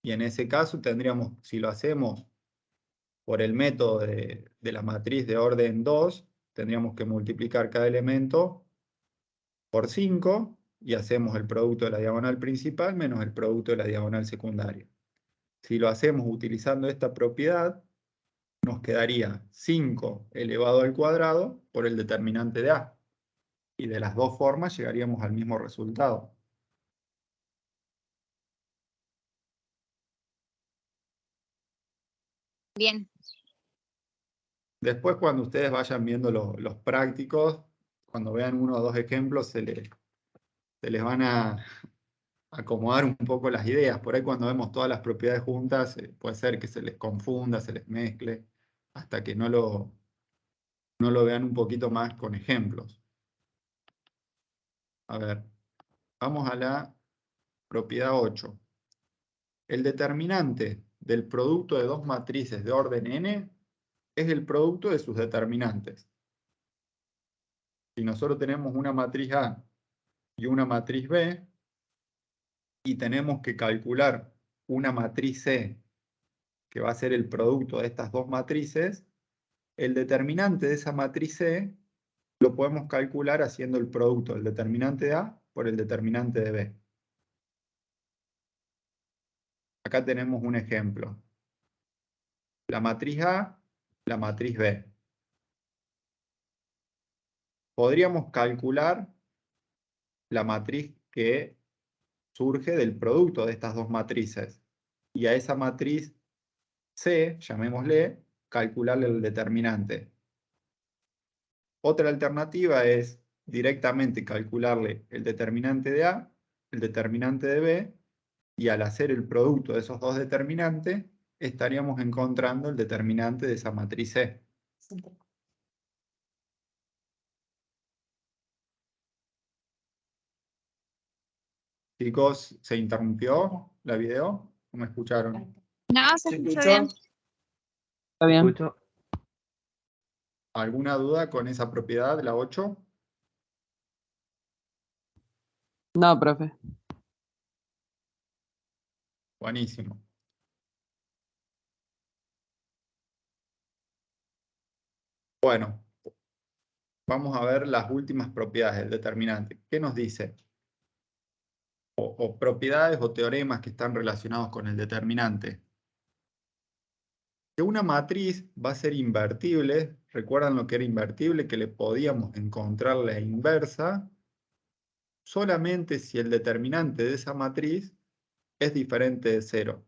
Y en ese caso tendríamos, si lo hacemos por el método de la matriz de orden 2, tendríamos que multiplicar cada elemento por 5 y hacemos el producto de la diagonal principal menos el producto de la diagonal secundaria. Si lo hacemos utilizando esta propiedad, nos quedaría 5 elevado al cuadrado por el determinante de A. Y de las dos formas llegaríamos al mismo resultado. Bien. Después, cuando ustedes vayan viendo los prácticos, cuando vean uno o dos ejemplos se les van a acomodar un poco las ideas. Por ahí cuando vemos todas las propiedades juntas, puede ser que se les confunda, se les mezcle, hasta que no lo vean un poquito más con ejemplos. A ver, vamos a la propiedad 8. El determinante del producto de dos matrices de orden n es el producto de sus determinantes. Si nosotros tenemos una matriz A y una matriz B, y tenemos que calcular una matriz C, que va a ser el producto de estas dos matrices, el determinante de esa matriz C lo podemos calcular haciendo el producto del determinante de A por el determinante de B. Acá tenemos un ejemplo. La matriz A, la matriz B. Podríamos calcular la matriz que surge del producto de estas dos matrices. Y a esa matriz C, llamémosle, calcularle el determinante. Otra alternativa es directamente calcularle el determinante de A, el determinante de B, y al hacer el producto de esos dos determinantes, estaríamos encontrando el determinante de esa matriz C. Chicos, ¿se interrumpió la video? ¿No me escucharon? No, se escuchó bien. Está bien. Escucho. ¿Alguna duda con esa propiedad de la 8? No, profe. Buenísimo. Bueno, vamos a ver las últimas propiedades del determinante. ¿Qué nos dice? O propiedades o teoremas que están relacionados con el determinante. Que una matriz va a ser invertible. ¿Recuerdan lo que era invertible? Que le podíamos encontrar la inversa solamente si el determinante de esa matriz es diferente de 0.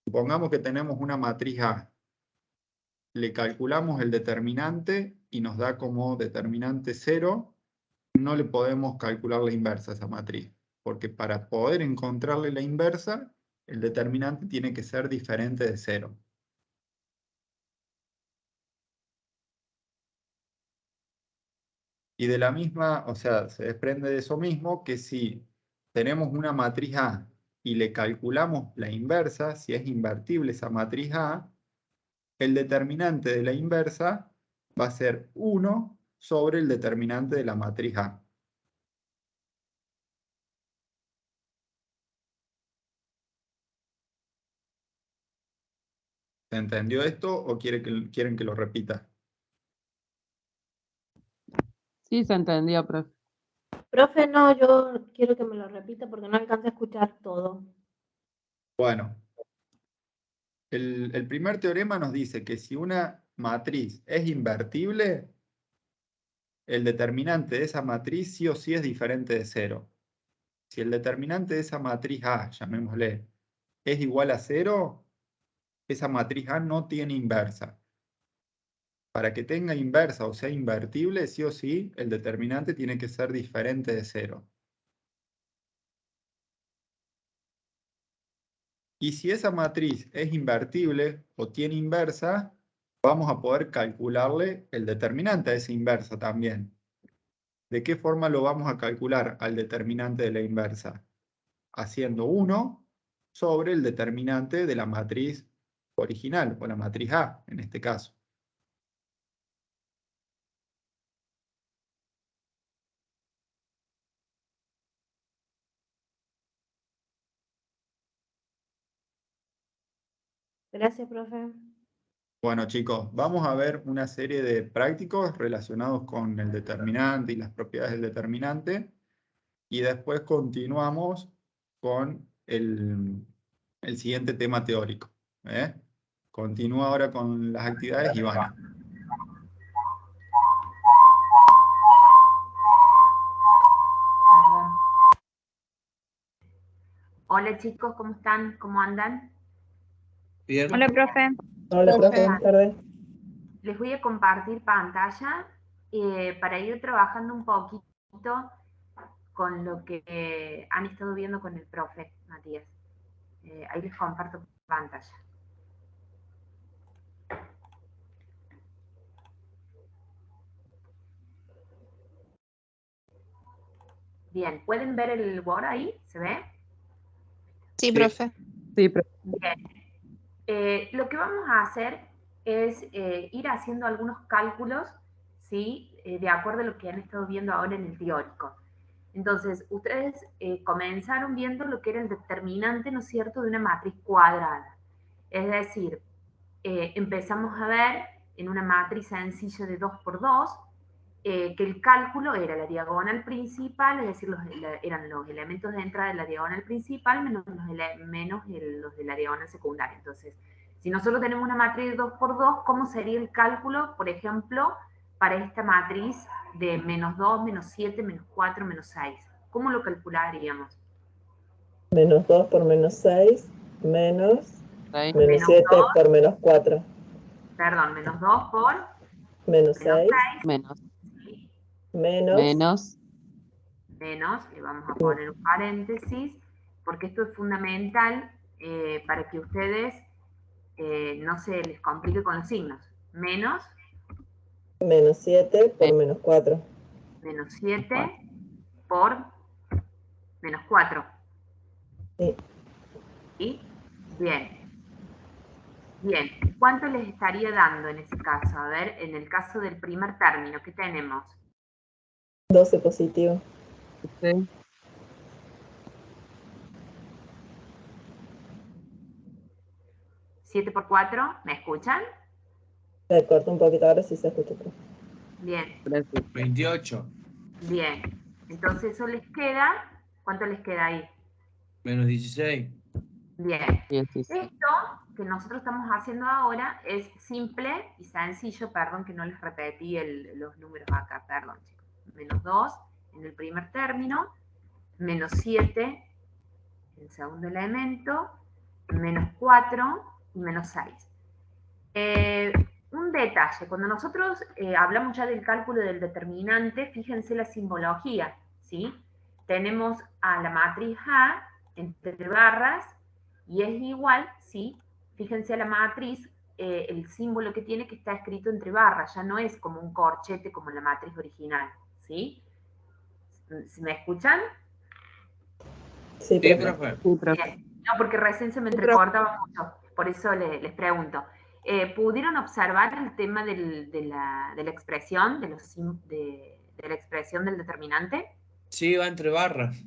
Supongamos que tenemos una matriz A. Le calculamos el determinante y nos da como determinante 0. No le podemos calcular la inversa a esa matriz, porque para poder encontrarle la inversa, el determinante tiene que ser diferente de 0. Y de la misma, o sea, se desprende de eso mismo que si tenemos una matriz A y le calculamos la inversa, si es invertible esa matriz A, el determinante de la inversa va a ser 1 sobre el determinante de la matriz A. ¿Se entendió esto o quieren que lo repita? Sí, se entendió, profe. Profe, no, yo quiero que me lo repita porque no alcanzo a escuchar todo. Bueno, el primer teorema nos dice que si una matriz es invertible, el determinante de esa matriz sí o sí es diferente de 0. Si el determinante de esa matriz A, llamémosle, es igual a 0, esa matriz A no tiene inversa. Para que tenga inversa o sea invertible, sí o sí, el determinante tiene que ser diferente de 0. Y si esa matriz es invertible o tiene inversa, vamos a poder calcularle el determinante a esa inversa también. ¿De qué forma lo vamos a calcular al determinante de la inversa? Haciendo 1 sobre el determinante de la matriz original, o la matriz A, en este caso. Gracias, profe. Bueno, chicos, vamos a ver una serie de prácticos relacionados con el determinante y las propiedades del determinante, y después continuamos con el siguiente tema teórico. Continúa ahora con las actividades, Ivana. Hola chicos, ¿cómo están? ¿Cómo andan? Bien. Hola, profe. Hola, profe, Hola. buenas tardes. Les voy a compartir pantalla para ir trabajando un poquito con lo que han estado viendo con el profe Matías. Ahí les comparto pantalla. Bien, ¿pueden ver el Word ahí? ¿Se ve? Sí, profe. Sí, profe. Bien. Lo que vamos a hacer es ir haciendo algunos cálculos, ¿sí? De acuerdo a lo que han estado viendo ahora en el teórico. Entonces, ustedes comenzaron viendo lo que era el determinante, ¿no es cierto?, de una matriz cuadrada. Es decir, empezamos a ver en una matriz sencilla de 2 por 2, que el cálculo era la diagonal principal, es decir, eran los elementos de entrada de la diagonal principal menos los de la diagonal secundaria. Entonces, si nosotros tenemos una matriz de 2 por 2, ¿cómo sería el cálculo, por ejemplo, para esta matriz de menos 2, menos 7, menos 4, menos 6? ¿Cómo lo calcularíamos? Menos 2 por menos 6, menos 6, menos 7 por menos 4, Perdón, menos 2 por menos menos 6, 6, menos, ¿sí? menos, Menos, le vamos a poner un paréntesis, porque esto es fundamental para que ustedes no se les complique con los signos. Menos, menos 7 por menos 4. menos 7 por menos 4. Sí. ¿Sí? Bien. Bien. ¿Cuánto les estaría dando en ese caso? A ver, en el caso del primer término, ¿qué tenemos? 12 positivo. sí, 7 por 4, ¿me escuchan? Se corta un poquito, ahora sí se escucha. Bien. 28. Bien. Entonces eso les queda, ¿cuánto les queda ahí? Menos 16. Bien. 16. Esto que nosotros estamos haciendo ahora es simple y sencillo, perdón que no les repetí los números acá, perdón chicos. Menos 2 en el primer término, menos 7 en el segundo elemento, menos 4 y menos 6. Un detalle, cuando nosotros hablamos ya del cálculo del determinante, fíjense la simbología, ¿sí? Tenemos a la matriz A entre barras y es igual, ¿sí? Fíjense a la matriz, el símbolo que tiene que está escrito entre barras, ya no es como un corchete como en la matriz original, ¿sí? ¿Me escuchan? Sí, Sí, profe. profe. Sí, profe. Bien. No, porque recién se me Sí, entrecortaba mucho, por eso les pregunto. ¿Pudieron observar el tema de la expresión, de la expresión del determinante? Sí, va entre barras.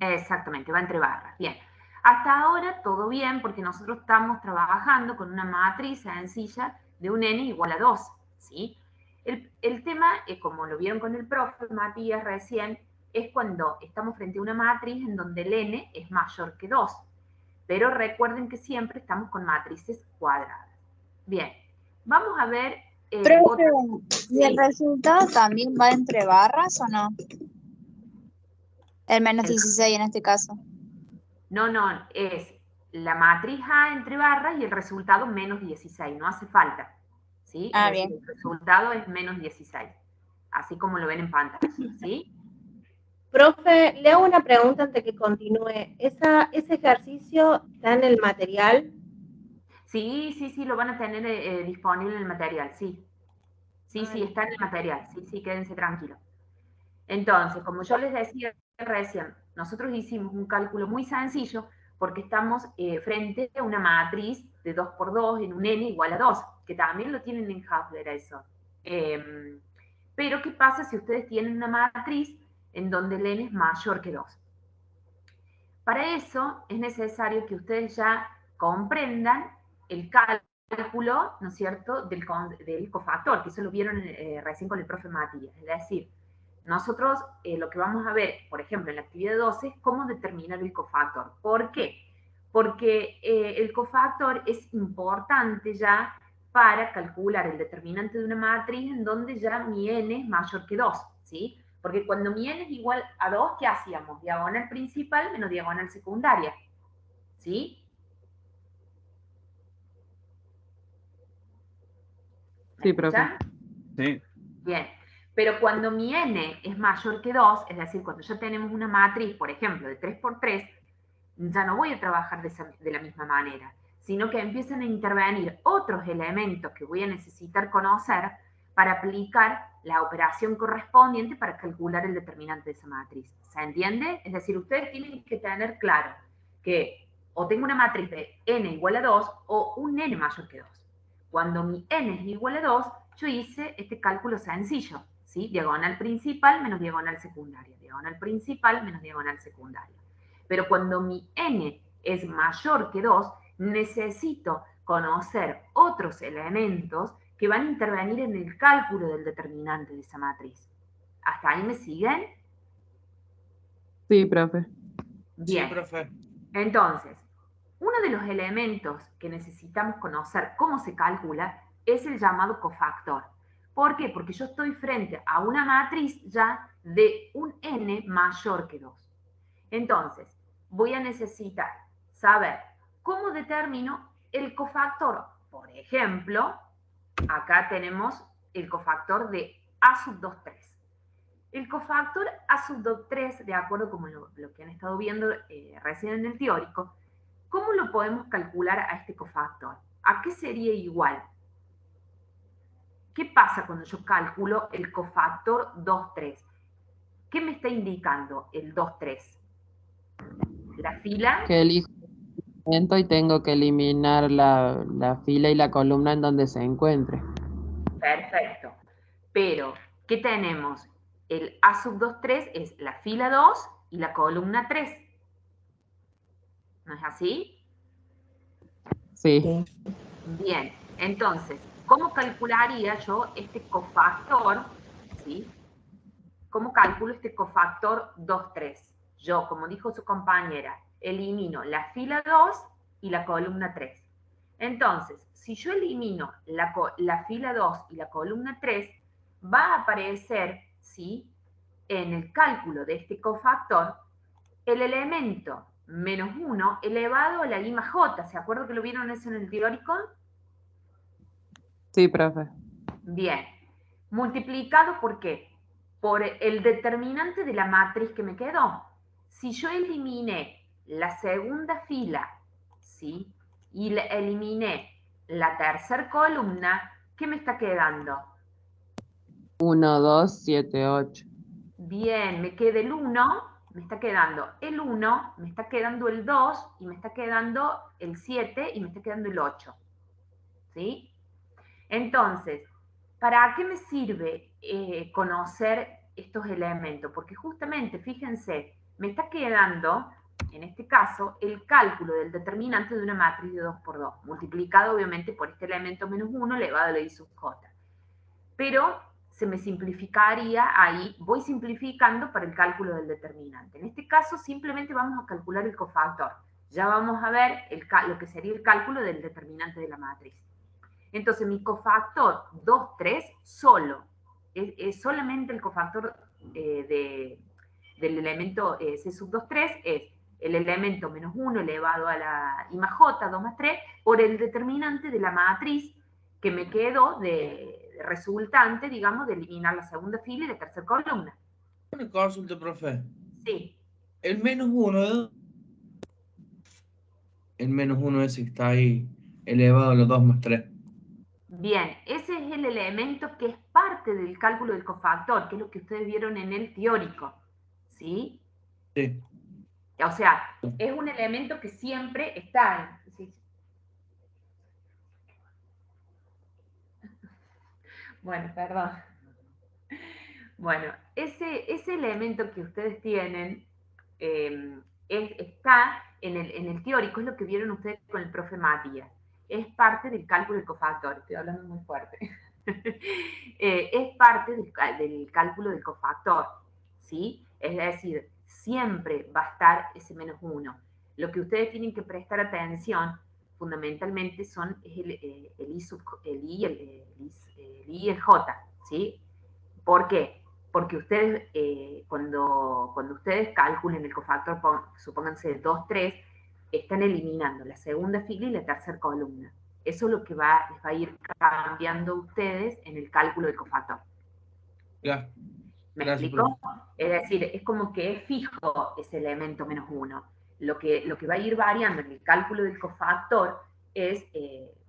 Exactamente, va entre barras. Bien. Hasta ahora todo bien, porque nosotros estamos trabajando con una matriz sencilla de un n igual a 2, ¿sí? El tema, como lo vieron con el profe Matías recién, es cuando estamos frente a una matriz en donde el n es mayor que 2. Pero recuerden que siempre estamos con matrices cuadradas. Bien, vamos a ver Profe, otra. ¿y el Sí. resultado también va entre barras o no? El menos El- 16 en este caso. No, es la matriz A entre barras y el resultado menos 16, no hace falta. ¿Sí? Ah, Es decir, bien. el resultado es menos 16, así como lo ven en pantalla. ¿Sí? Profe, le hago una pregunta antes que continúe. ¿Ese ejercicio está en el material? Sí, lo van a tener disponible en el material, sí. Sí, está en el material, sí, quédense tranquilos. Entonces, como yo les decía recién, nosotros hicimos un cálculo muy sencillo porque estamos frente a una matriz de 2 por 2 en un n igual a 2, que también lo tienen en Hausler eso. Pero, ¿qué pasa si ustedes tienen una matriz en donde el n es mayor que 2? Para eso es necesario que ustedes ya comprendan el cálculo, ¿no es cierto?, del cofactor, que eso lo vieron recién con el profe Matías. Es decir, nosotros lo que vamos a ver, por ejemplo, en la actividad 12, es cómo determinar el cofactor. ¿Por qué? Porque el cofactor es importante ya para calcular el determinante de una matriz en donde ya mi n es mayor que 2, ¿sí? Porque cuando mi n es igual a 2, ¿qué hacíamos? Diagonal principal menos diagonal secundaria, ¿sí? Sí, profe. ¿Escuchan? Sí. Bien. Pero cuando mi n es mayor que 2, es decir, cuando ya tenemos una matriz, por ejemplo, de 3 por 3, ya no voy a trabajar de la misma manera, sino que empiezan a intervenir otros elementos que voy a necesitar conocer para aplicar la operación correspondiente para calcular el determinante de esa matriz. ¿Se entiende? Es decir, ustedes tienen que tener claro que o tengo una matriz de n igual a 2 o un n mayor que 2. Cuando mi n es igual a 2, yo hice este cálculo sencillo, ¿sí? Diagonal principal menos diagonal secundaria. Diagonal principal menos diagonal secundaria. Pero cuando mi n es mayor que 2, necesito conocer otros elementos que van a intervenir en el cálculo del determinante de esa matriz. ¿Hasta ahí me siguen? Sí, profe. Bien. Sí, profe. Entonces, uno de los elementos que necesitamos conocer cómo se calcula es el llamado cofactor. ¿Por qué? Porque yo estoy frente a una matriz ya de un n mayor que 2. Entonces, voy a necesitar saber cómo determino el cofactor. Por ejemplo, acá tenemos el cofactor de A sub 2, 3. El cofactor A sub 2, 3, de acuerdo con lo que han estado viendo recién en el teórico, ¿cómo lo podemos calcular a este cofactor? ¿A qué sería igual? ¿Qué pasa cuando yo calculo el cofactor 2, 3? ¿Qué me está indicando el 2, 3? La fila. Que elijo un elemento y tengo que eliminar la fila y la columna en donde se encuentre. Perfecto. Pero, ¿qué tenemos? El A sub 2, 3 es la fila 2 y la columna 3. ¿No es así? Sí. Sí. Bien. Entonces, ¿cómo calcularía yo este cofactor? ¿Sí? ¿Cómo calculo este cofactor 2, 3? Yo, como dijo su compañera, elimino la fila 2 y la columna 3. Entonces, si yo elimino la fila 2 y la columna 3, va a aparecer, ¿sí?, en el cálculo de este cofactor, el elemento menos 1 elevado a la I más J. ¿Se acuerdan que lo vieron eso en el teórico? Sí, profe. Bien. Multiplicado ¿por qué? Por el determinante de la matriz que me quedó. Si yo eliminé la segunda fila, ¿sí?, y eliminé la tercera columna, ¿qué me está quedando? 1, 2, 7, 8. Bien, me queda el 1, me está quedando el 1, me está quedando el 2, y me está quedando el 7, y me está quedando el 8. ¿Sí? Entonces, ¿para qué me sirve conocer estos elementos? Porque justamente, fíjense, me está quedando, en este caso, el cálculo del determinante de una matriz de 2 por 2, multiplicado obviamente por este elemento menos 1 elevado a la I sub j. Pero se me simplificaría ahí, voy simplificando para el cálculo del determinante. En este caso simplemente vamos a calcular el cofactor. Ya vamos a ver lo que sería el cálculo del determinante de la matriz. Entonces mi cofactor 2, 3 es solamente el cofactor del elemento C sub 2, 3 es el elemento menos 1 elevado a la I más J, 2 más 3, por el determinante de la matriz que me quedó de resultante, digamos, de eliminar la segunda fila y la tercera columna. Una consulta, profe. Sí. El menos 1, el menos 1 ese que está ahí elevado a los 2 más 3. Bien, ese es el elemento que es parte del cálculo del cofactor, que es lo que ustedes vieron en el teórico. ¿Sí? Sí. O sea, es un elemento que siempre está. ¿Sí? Bueno, perdón. Bueno, ese elemento que ustedes tienen está en el teórico, es lo que vieron ustedes con el profe Matías. Es parte del cálculo del cofactor, estoy hablando muy fuerte. Es parte del cálculo del cofactor, ¿sí? Es decir, siempre va a estar ese menos 1. Lo que ustedes tienen que prestar atención fundamentalmente son el I y el J, ¿sí? ¿Por qué? Porque ustedes, cuando ustedes calculen el cofactor, supónganse 2, 3, están eliminando la segunda fila y la tercera columna. Eso es lo que les va a ir cambiando a ustedes en el cálculo del cofactor. Ya. ¿Me Gracias, explico? Es decir, es como que es fijo ese elemento -1. Lo que va a ir variando en el cálculo del cofactor es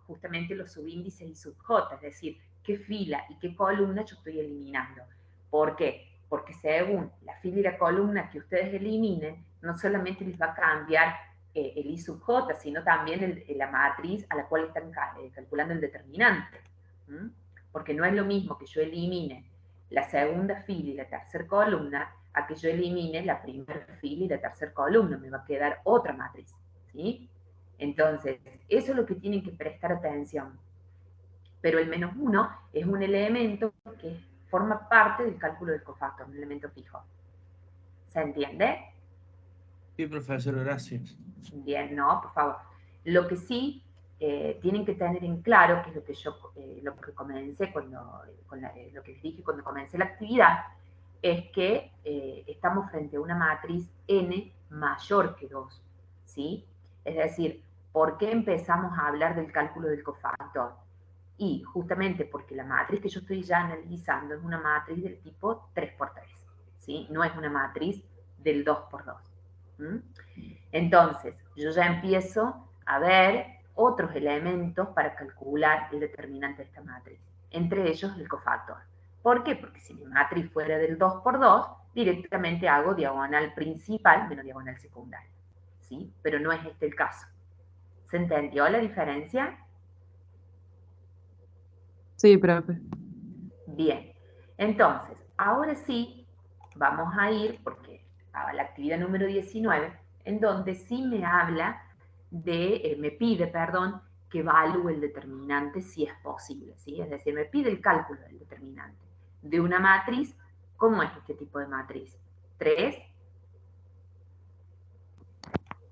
justamente los subíndices y sub-J, es decir, qué fila y qué columna yo estoy eliminando. ¿Por qué? Porque según la fila y la columna que ustedes eliminen, no solamente les va a cambiar el I sub J, sino también la matriz a la cual están calculando el determinante. ¿Mm? Porque no es lo mismo que yo elimine la segunda fila y la tercera columna a que yo elimine la primera fila y la tercera columna. Me va a quedar otra matriz. ¿Sí? Entonces, eso es lo que tienen que prestar atención. Pero el -1 es un elemento que forma parte del cálculo del cofactor, un elemento fijo. ¿Se entiende? Sí, profesor, gracias. Bien, no, por favor. Lo que sí tienen que tener en claro, que es lo que yo lo que comencé lo que les dije cuando comencé la actividad, es que estamos frente a una matriz n mayor que 2, ¿sí? Es decir, ¿por qué empezamos a hablar del cálculo del cofactor? Y justamente porque la matriz que yo estoy ya analizando es una matriz del tipo 3×3, ¿sí? No es una matriz del 2×2. ¿Mm? Entonces, yo ya empiezo a ver otros elementos para calcular el determinante de esta matriz, entre ellos el cofactor. ¿Por qué? Porque si mi matriz fuera del 2×2, directamente hago diagonal principal menos diagonal secundaria, ¿sí? Pero no es este el caso. ¿Se entendió la diferencia? Sí, profe. Bien, entonces, ahora sí, vamos a ir, porque a la actividad número 19, en donde sí me habla me pide, perdón, que evalúe el determinante si es posible, ¿sí? Es decir, me pide el cálculo del determinante de una matriz. ¿Cómo es este tipo de matriz? 3,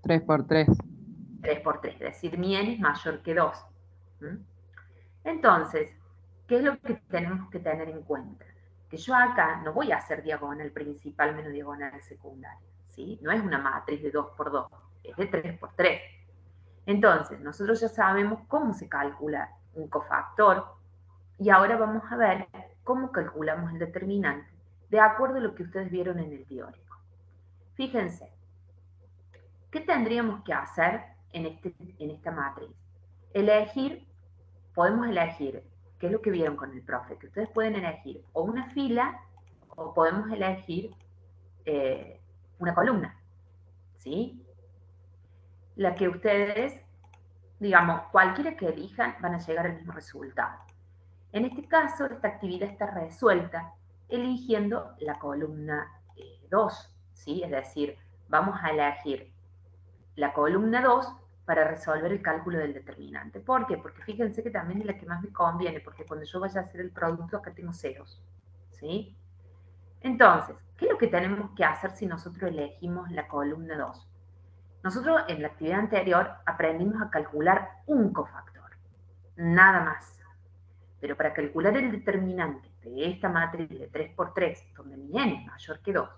3×3. 3×3, es decir, mi n es mayor que 2. ¿Mm? Entonces, ¿qué es lo que tenemos que tener en cuenta? Que yo acá no voy a hacer diagonal principal menos diagonal secundaria, ¿sí? No es una matriz de 2×2, es de 3×3. Entonces, nosotros ya sabemos cómo se calcula un cofactor y ahora vamos a ver cómo calculamos el determinante de acuerdo a lo que ustedes vieron en el teórico. Fíjense, ¿qué tendríamos que hacer en esta matriz? Podemos elegir, ¿qué es lo que vieron con el profe? Que ustedes pueden elegir o una fila o podemos elegir una columna, ¿sí? La que ustedes, digamos, cualquiera que elijan, van a llegar al mismo resultado. En este caso, esta actividad está resuelta eligiendo la columna 2, ¿sí? Es decir, vamos a elegir la columna 2 para resolver el cálculo del determinante. ¿Por qué? Porque fíjense que también es la que más me conviene, porque cuando yo vaya a hacer el producto, acá tengo ceros, ¿sí? Entonces, ¿qué es lo que tenemos que hacer si nosotros elegimos la columna 2? Nosotros en la actividad anterior aprendimos a calcular un cofactor, nada más. Pero para calcular el determinante de esta matriz de 3×3, donde mi n es mayor que 2,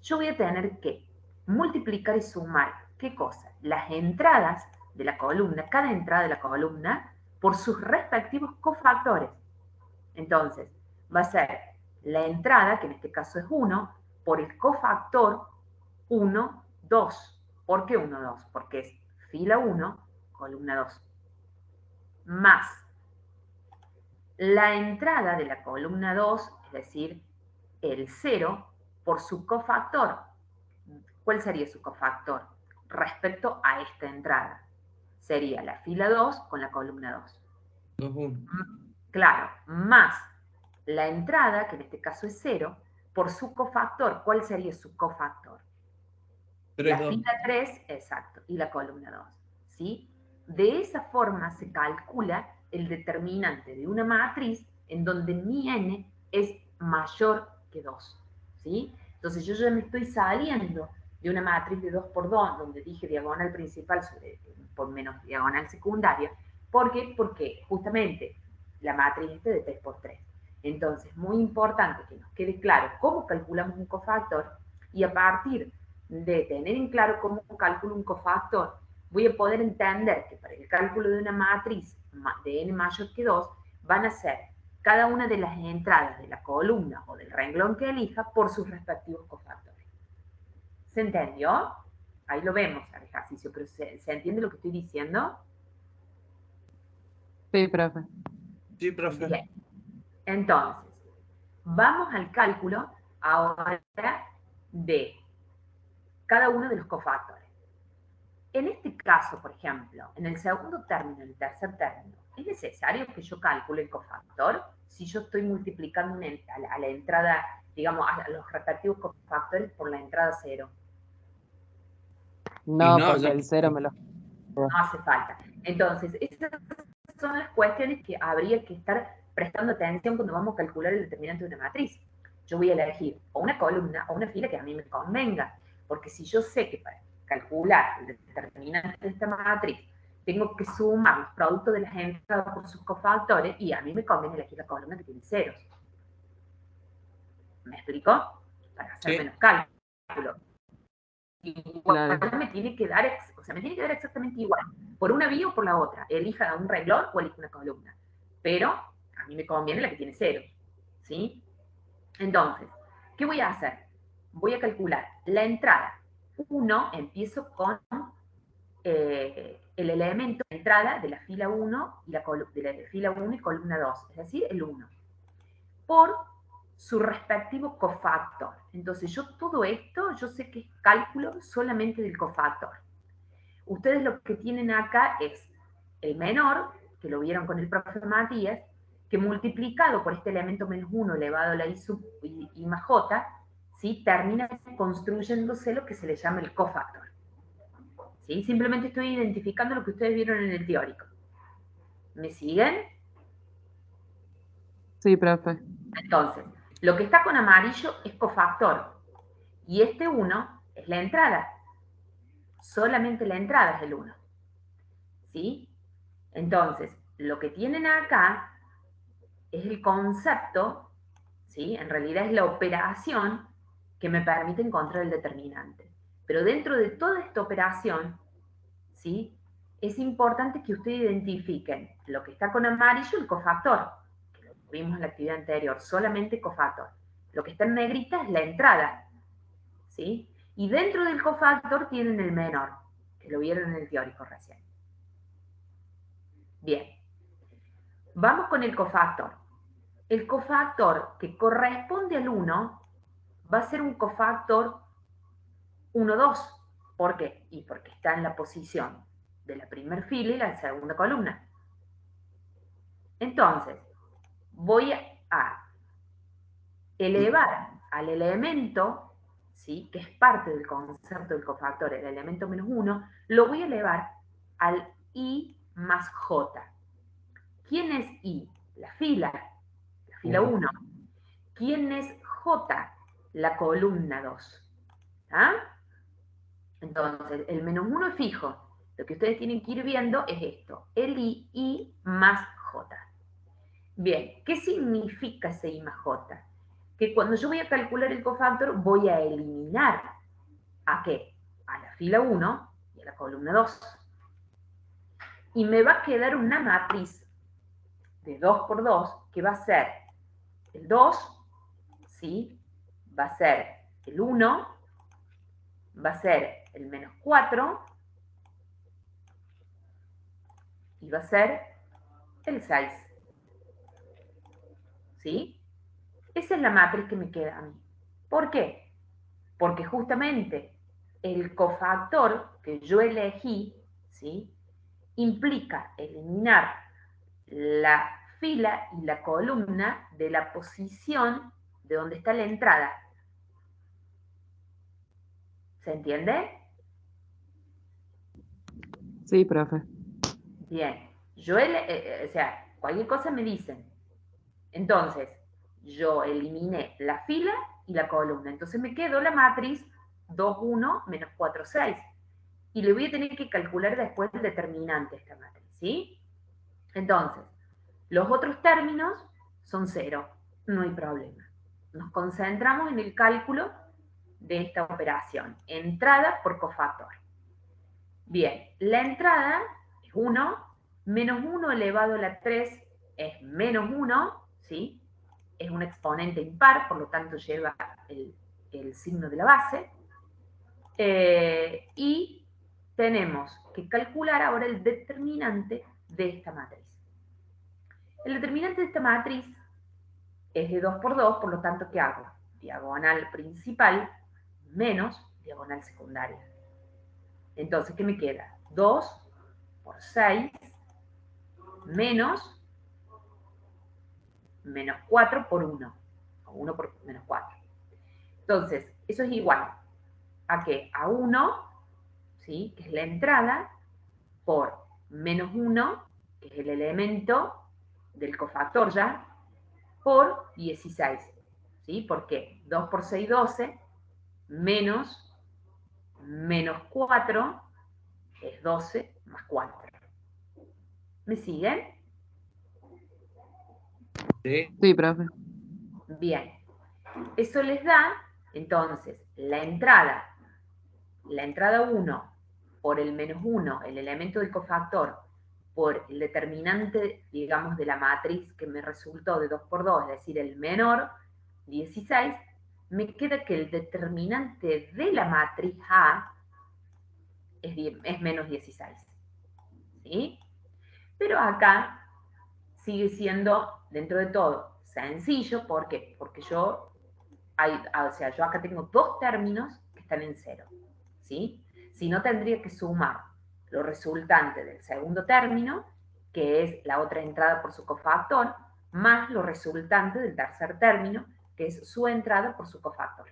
yo voy a tener que multiplicar y sumar, ¿qué cosa? Las entradas de la columna, cada entrada de la columna, por sus respectivos cofactores. Entonces, va a ser la entrada, que en este caso es 1, por el cofactor 1, 2. ¿Por qué 1, 2? Porque es fila 1, columna 2. Más la entrada de la columna 2, es decir, el 0, por su cofactor. ¿Cuál sería su cofactor respecto a esta entrada? Sería la fila 2 con la columna 2. 2, 1. Claro, más la entrada, que en este caso es 0, por su cofactor. ¿Cuál sería su cofactor? 3, La 2. fila 3, exacto, y la columna 2. ¿Sí? De esa forma se calcula el determinante de una matriz en donde mi n es mayor que 2. ¿Sí? Entonces yo ya me estoy saliendo de una matriz de 2×2, donde dije diagonal principal por menos diagonal secundaria. ¿Por qué? Porque justamente la matriz es de 3×3. Entonces, muy importante que nos quede claro cómo calculamos un cofactor y a partir de tener en claro cómo calculo un cofactor, voy a poder entender que para el cálculo de una matriz de n mayor que 2 van a ser cada una de las entradas de la columna o del renglón que elija por sus respectivos cofactores. ¿Se entendió? Ahí lo vemos al ejercicio, pero ¿se entiende lo que estoy diciendo? Sí, profe. Sí, profe. Bien. Entonces, vamos al cálculo ahora de cada uno de los cofactores. En este caso, por ejemplo, en el segundo término, en el tercer término, ¿es necesario que yo calcule el cofactor? Si yo estoy multiplicando a la entrada, digamos, a los respectivos cofactores por la entrada 0. No, no, porque no. el 0 me lo... No hace falta. Entonces, esas son las cuestiones que habría que estar prestando atención cuando vamos a calcular el determinante de una matriz. Yo voy a elegir o una columna o una fila que a mí me convenga, porque si yo sé que para calcular el determinante de esta matriz tengo que sumar los productos de las entradas por sus cofactores, y a mí me conviene elegir la columna que tiene ceros. ¿Me explico? Para hacer Sí. menos cálculo. Igual Claro. me tiene que dar exactamente igual, por una vía o por la otra. Elija un renglón o elija una columna. Pero a mí me conviene la que tiene ceros, ¿sí? Entonces, ¿qué voy a hacer? Voy a calcular la entrada 1, empiezo con el elemento de entrada de la fila 1 y de la fila 1 y columna 2, es decir, el 1, por su respectivo cofactor. Entonces, yo todo esto, yo sé que es cálculo solamente del cofactor. Ustedes lo que tienen acá es el menor, que lo vieron con el profe Matías, que multiplicado por este elemento menos 1 elevado a la I más J, ¿sí? Termina construyéndose lo que se le llama el cofactor. ¿Sí? Simplemente estoy identificando lo que ustedes vieron en el teórico. ¿Me siguen? Sí, profe. Entonces, lo que está con amarillo es cofactor. Y este 1 es la entrada. Solamente la entrada es el 1. ¿Sí? Entonces, lo que tienen acá es el concepto, ¿sí? En realidad es la operación que me permite encontrar el determinante. Pero dentro de toda esta operación, ¿sí? Es importante que ustedes identifiquen lo que está con amarillo, el cofactor, que lo vimos en la actividad anterior, solamente cofactor. Lo que está en negrita es la entrada, ¿sí? Y dentro del cofactor tienen el menor, que lo vieron en el teórico recién. Bien. Vamos con el cofactor. El cofactor que corresponde al 1 va a ser un cofactor 1, 2. ¿Por qué? Y porque está en la posición de la primera fila y la segunda columna. Entonces, voy a elevar al elemento, ¿sí? Que es parte del concepto del cofactor, el elemento menos 1, lo voy a elevar al I más J. ¿Quién es I? La fila 1. ¿Quién es J? La columna 2. ¿Ah? Entonces, el menos 1 es fijo. Lo que ustedes tienen que ir viendo es esto, el I más J. Bien, ¿qué significa ese I más J? Que cuando yo voy a calcular el cofactor, voy a eliminar ¿a qué? A la fila 1 y a la columna 2. Y me va a quedar una matriz de 2 por 2 que va a ser el 2, ¿sí? Va a ser el 1, va a ser el menos 4 y va a ser el 6. ¿Sí? Esa es la matriz que me queda a mí. ¿Por qué? Porque justamente el cofactor que yo elegí, ¿sí? Implica eliminar la fila y la columna de la posición de donde está la entrada. ¿Se entiende? Sí, profe. Bien. O sea, cualquier cosa me dicen. Entonces, yo eliminé la fila y la columna. Entonces me quedó la matriz 2, 1, menos 4, 6. Y le voy a tener que calcular después el determinante de esta matriz, ¿sí? Entonces, los otros términos son 0. No hay problema. Nos concentramos en el cálculo de esta operación. Entrada por cofactor. Bien, la entrada es 1, menos 1 elevado a la 3 es menos 1, ¿sí? Es un exponente impar, por lo tanto lleva el signo de la base. Y tenemos que calcular ahora el determinante de esta matriz. El determinante de esta matriz es de 2 por 2, por lo tanto, ¿qué hago? Diagonal principal menos diagonal secundaria. Entonces, ¿qué me queda? 2 por 6 menos 4 por 1. O 1 por menos 4. Entonces, eso es igual a ¿qué? A 1, ¿sí? Que es la entrada, por menos 1, que es el elemento del cofactor ya, por 16. ¿Sí? ¿Por qué? 2 por 6, 12, menos 4 es 12 más 4. ¿Me siguen? Sí. Sí, profe. Bien. Eso les da, entonces, la entrada 1 por el menos 1, el elemento del cofactor, por el determinante, digamos, de la matriz que me resultó de 2 por 2, es decir, el menor, 16, me queda que el determinante de la matriz A es menos 16. ¿Sí? Pero acá sigue siendo, dentro de todo, sencillo. ¿Por qué? Porque yo acá tengo dos términos que están en 0. ¿Sí? Si no, tendría que sumar lo resultante del segundo término, que es la otra entrada por su cofactor, más lo resultante del tercer término, que es su entrada por su cofactor.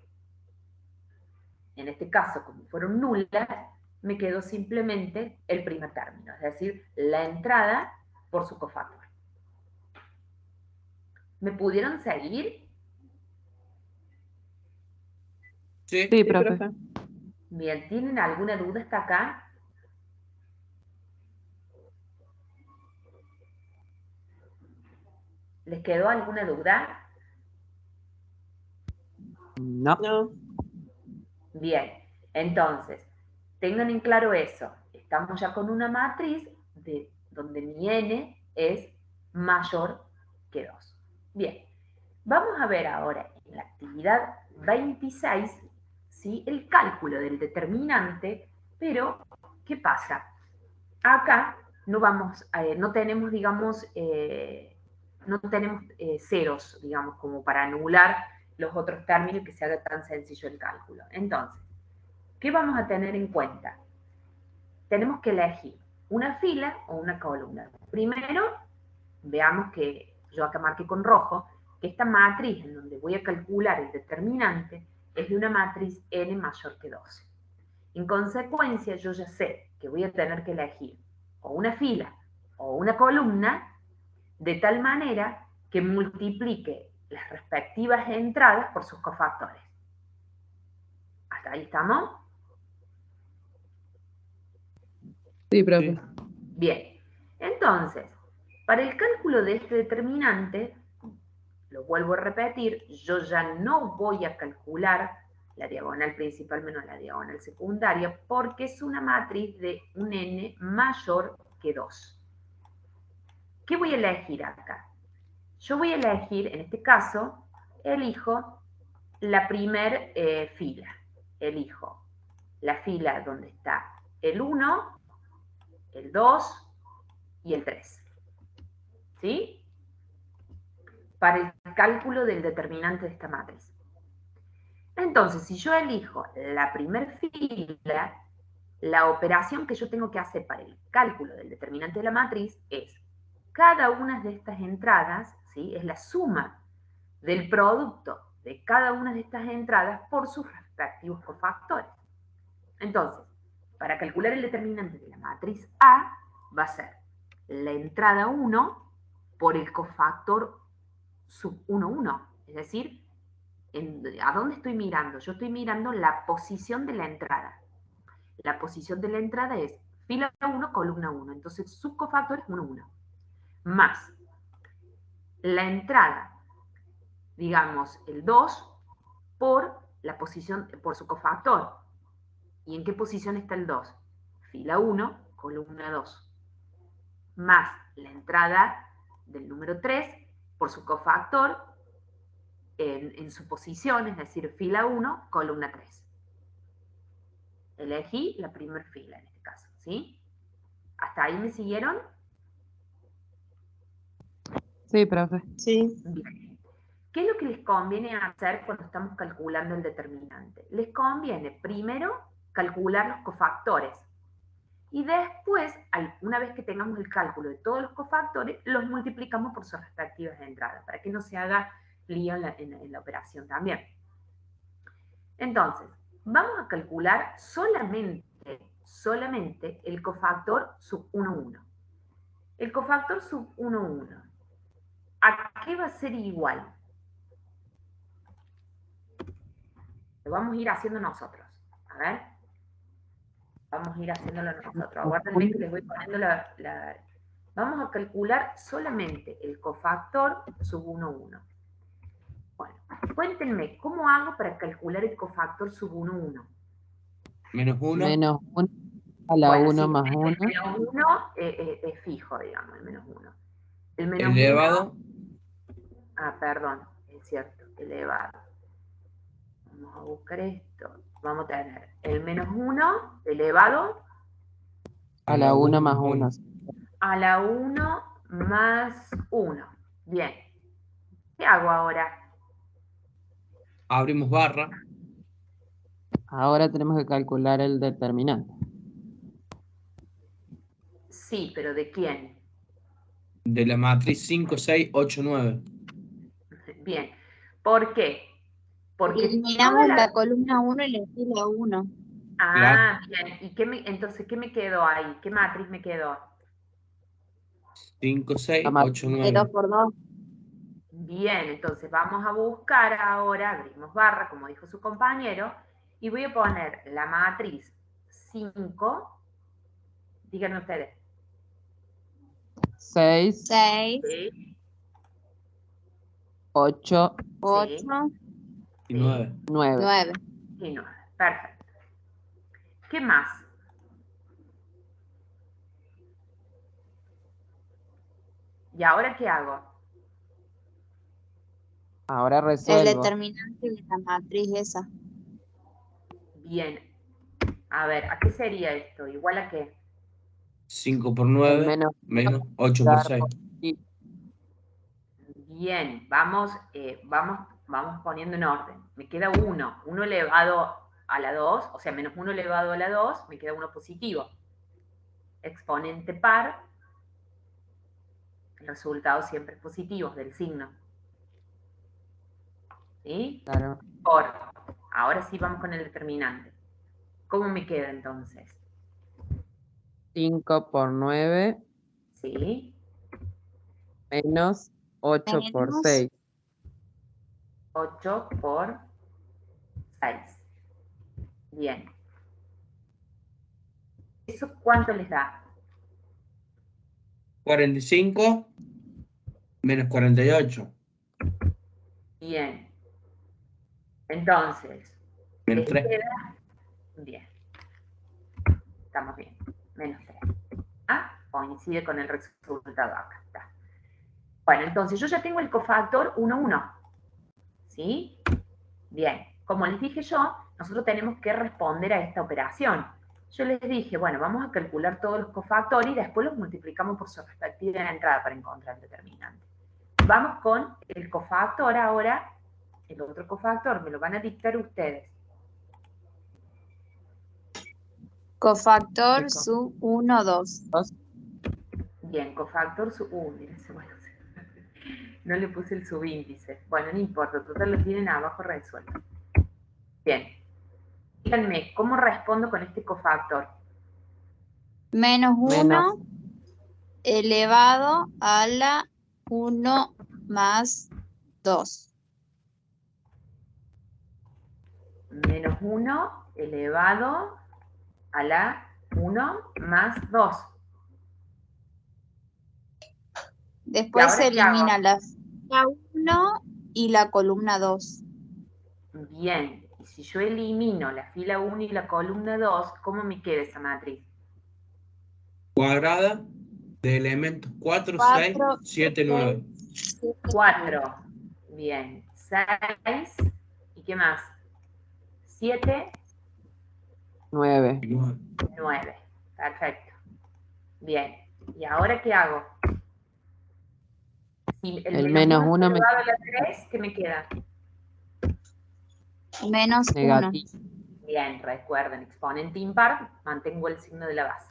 En este caso, como fueron nulas, me quedó simplemente el primer término, es decir, la entrada por su cofactor. ¿Me pudieron seguir? Sí. Sí, Sí, profe. profe. Bien, ¿tienen alguna duda hasta acá? ¿Les quedó alguna duda? No. No. Bien, entonces, tengan en claro eso. Estamos ya con una matriz donde mi n es mayor que 2. Bien, vamos a ver ahora en la actividad 26, ¿sí? El cálculo del determinante, pero ¿qué pasa? Acá no tenemos, digamos, ceros, digamos, como para anular los otros términos y que se haga tan sencillo el cálculo. Entonces, ¿qué vamos a tener en cuenta? Tenemos que elegir una fila o una columna. Primero, veamos que yo acá marqué con rojo, que esta matriz en donde voy a calcular el determinante es de una matriz n mayor que 12. En consecuencia, yo ya sé que voy a tener que elegir o una fila o una columna de tal manera que multiplique las respectivas entradas por sus cofactores. ¿Hasta ahí estamos? Sí, profe. Bien, entonces, para el cálculo de este determinante, lo vuelvo a repetir, yo ya no voy a calcular la diagonal principal menos la diagonal secundaria porque es una matriz de un n mayor que 2. ¿Qué voy a elegir acá? Yo voy a elegir, en este caso, elijo la primer fila. Elijo la fila donde está el 1, el 2 y el 3. ¿Sí? Para el cálculo del determinante de esta matriz. Entonces, si yo elijo la primer fila, la operación que yo tengo que hacer para el cálculo del determinante de la matriz es cada una de estas entradas, ¿sí? Es la suma del producto de cada una de estas entradas por sus respectivos cofactores. Entonces, para calcular el determinante de la matriz A, va a ser la entrada 1 por el cofactor sub 1, 1. Es decir, ¿a dónde estoy mirando? Yo estoy mirando la posición de la entrada. La posición de la entrada es fila 1, columna 1. Entonces, su cofactor es 1, 1. Más la entrada, digamos, el 2 por la posición, por su cofactor. ¿Y en qué posición está el 2? Fila 1, columna 2. Más la entrada del número 3 por su cofactor en su posición, es decir, fila 1, columna 3. Elegí la primera fila en este caso, ¿sí? ¿Hasta ahí me siguieron? Sí, profe. Sí. Bien. ¿Qué es lo que les conviene hacer cuando estamos calculando el determinante? Les conviene primero calcular los cofactores y después, una vez que tengamos el cálculo de todos los cofactores, los multiplicamos por sus respectivas entradas, para que no se haga lío en la operación también. Entonces, vamos a calcular solamente el cofactor sub 1, 1. El cofactor sub 1, 1. ¿A qué va a ser igual? Lo vamos a ir haciendo nosotros. A ver. Vamos a ir haciéndolo nosotros. Aguárdenme que les voy poniendo Vamos a calcular solamente el cofactor sub 1, 1. Bueno, cuéntenme, ¿cómo hago para calcular el cofactor sub 1, 1? Menos 1. Menos 1 a la Bueno, 1 sí, más el 1. menos 1 es fijo, digamos, el menos 1. El menos Elevado. 1, perdón, es cierto, elevado. Vamos a buscar esto. Vamos a tener el menos 1 elevado A la 1 más 1. a la 1 más 1. Bien. ¿Qué hago ahora? Abrimos barra. Ahora tenemos que calcular el determinante. Sí, pero ¿de quién? De la matriz 5, 6, 8, 9. Bien. ¿Por qué? Porque Eliminamos toda la columna 1 y la fila 1. Ah, bien. ¿Y entonces qué me quedó ahí? ¿Qué matriz me quedó? 5, 6, La matriz 8, 9. 2 por 2. Bien, entonces vamos a buscar ahora, abrimos barra, como dijo su compañero, y voy a poner la matriz 5, díganme ustedes. 6, 6, Sí, 8, 8, Y 9. 9. 9. y 9. Perfecto. ¿Qué más? ¿Y ahora qué hago? Ahora El resuelvo. determinante de la matriz esa. Bien. A ver, ¿a qué sería esto? ¿Igual a qué? 5 por El 9. Menos 8 por 6. Bien, vamos poniendo en orden. Me queda 1. 1 elevado a la 2, o sea, menos 1 elevado a la 2, me queda 1 positivo. Exponente par, el resultado siempre es positivo del signo. ¿Sí? Claro. Ahora sí vamos con el determinante. ¿Cómo me queda entonces? 5 por 9 ¿Sí? menos 8 por Menos 6. 8 por 6. Bien. ¿Eso cuánto les da? 45 menos 48. Bien. Entonces, Menos les 3. queda... Bien. Estamos bien. Menos 3. ¿Ah? Coincide con el resultado acá. Está. Bueno, entonces yo ya tengo el cofactor 1, 1. ¿Sí? Bien. Como les dije yo, nosotros tenemos que responder a esta operación. Yo les dije, bueno, vamos a calcular todos los cofactores y después los multiplicamos por su respectiva entrada para encontrar el determinante. Vamos con el cofactor ahora. El otro cofactor me lo van a dictar ustedes. cofactor sub 1, 2. Bien, cofactor sub... bueno, no le puse el subíndice. Bueno, no importa, total lo tienen abajo resuelto. Bien. Díganme, ¿cómo respondo con este cofactor? Menos 1 Menos. elevado a la 1 más 2. Menos 1 elevado a la 1 más 2. Después se ahora qué hago? elimina la fila 1 y la columna 2. Bien, y si yo elimino la fila 1 y la columna 2, ¿cómo me queda esa matriz? Cuadrada de elementos 4, 6, 7, 9. 4. Bien. 6. ¿Y qué más? 7. 9. 9. Perfecto. Bien. ¿Y ahora qué hago? Si El menos 1 me elevado a la 3, ¿qué me queda? Menos 1. negativo. Bien, recuerden, exponente impar, mantengo el signo de la base.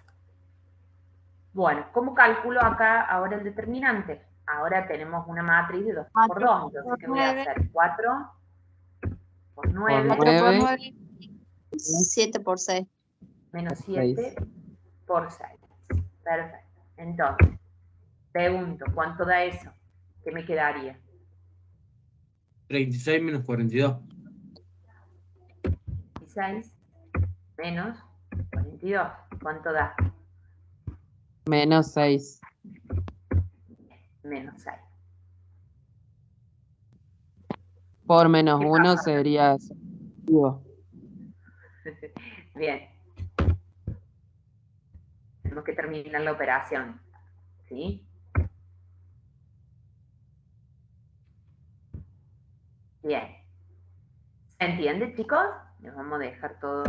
Bueno, ¿cómo calculo acá ahora el determinante? Ahora tenemos una matriz de 2 por 2, entonces ¿qué voy a hacer? 4 por 9, 4 por 9, 9, 7 por 6. menos por 7 por 6. Perfecto. Entonces, pregunto, ¿cuánto da eso? ¿Qué me quedaría? 36 menos 42. 16 menos 42. ¿Cuánto da? menos 6. Menos 6. Por menos ¿Qué 1 pasa? sería positivo. Bien. Tenemos que terminar la operación. ¿Sí? Bien. ¿Se entiende, chicos? Les vamos a dejar todo.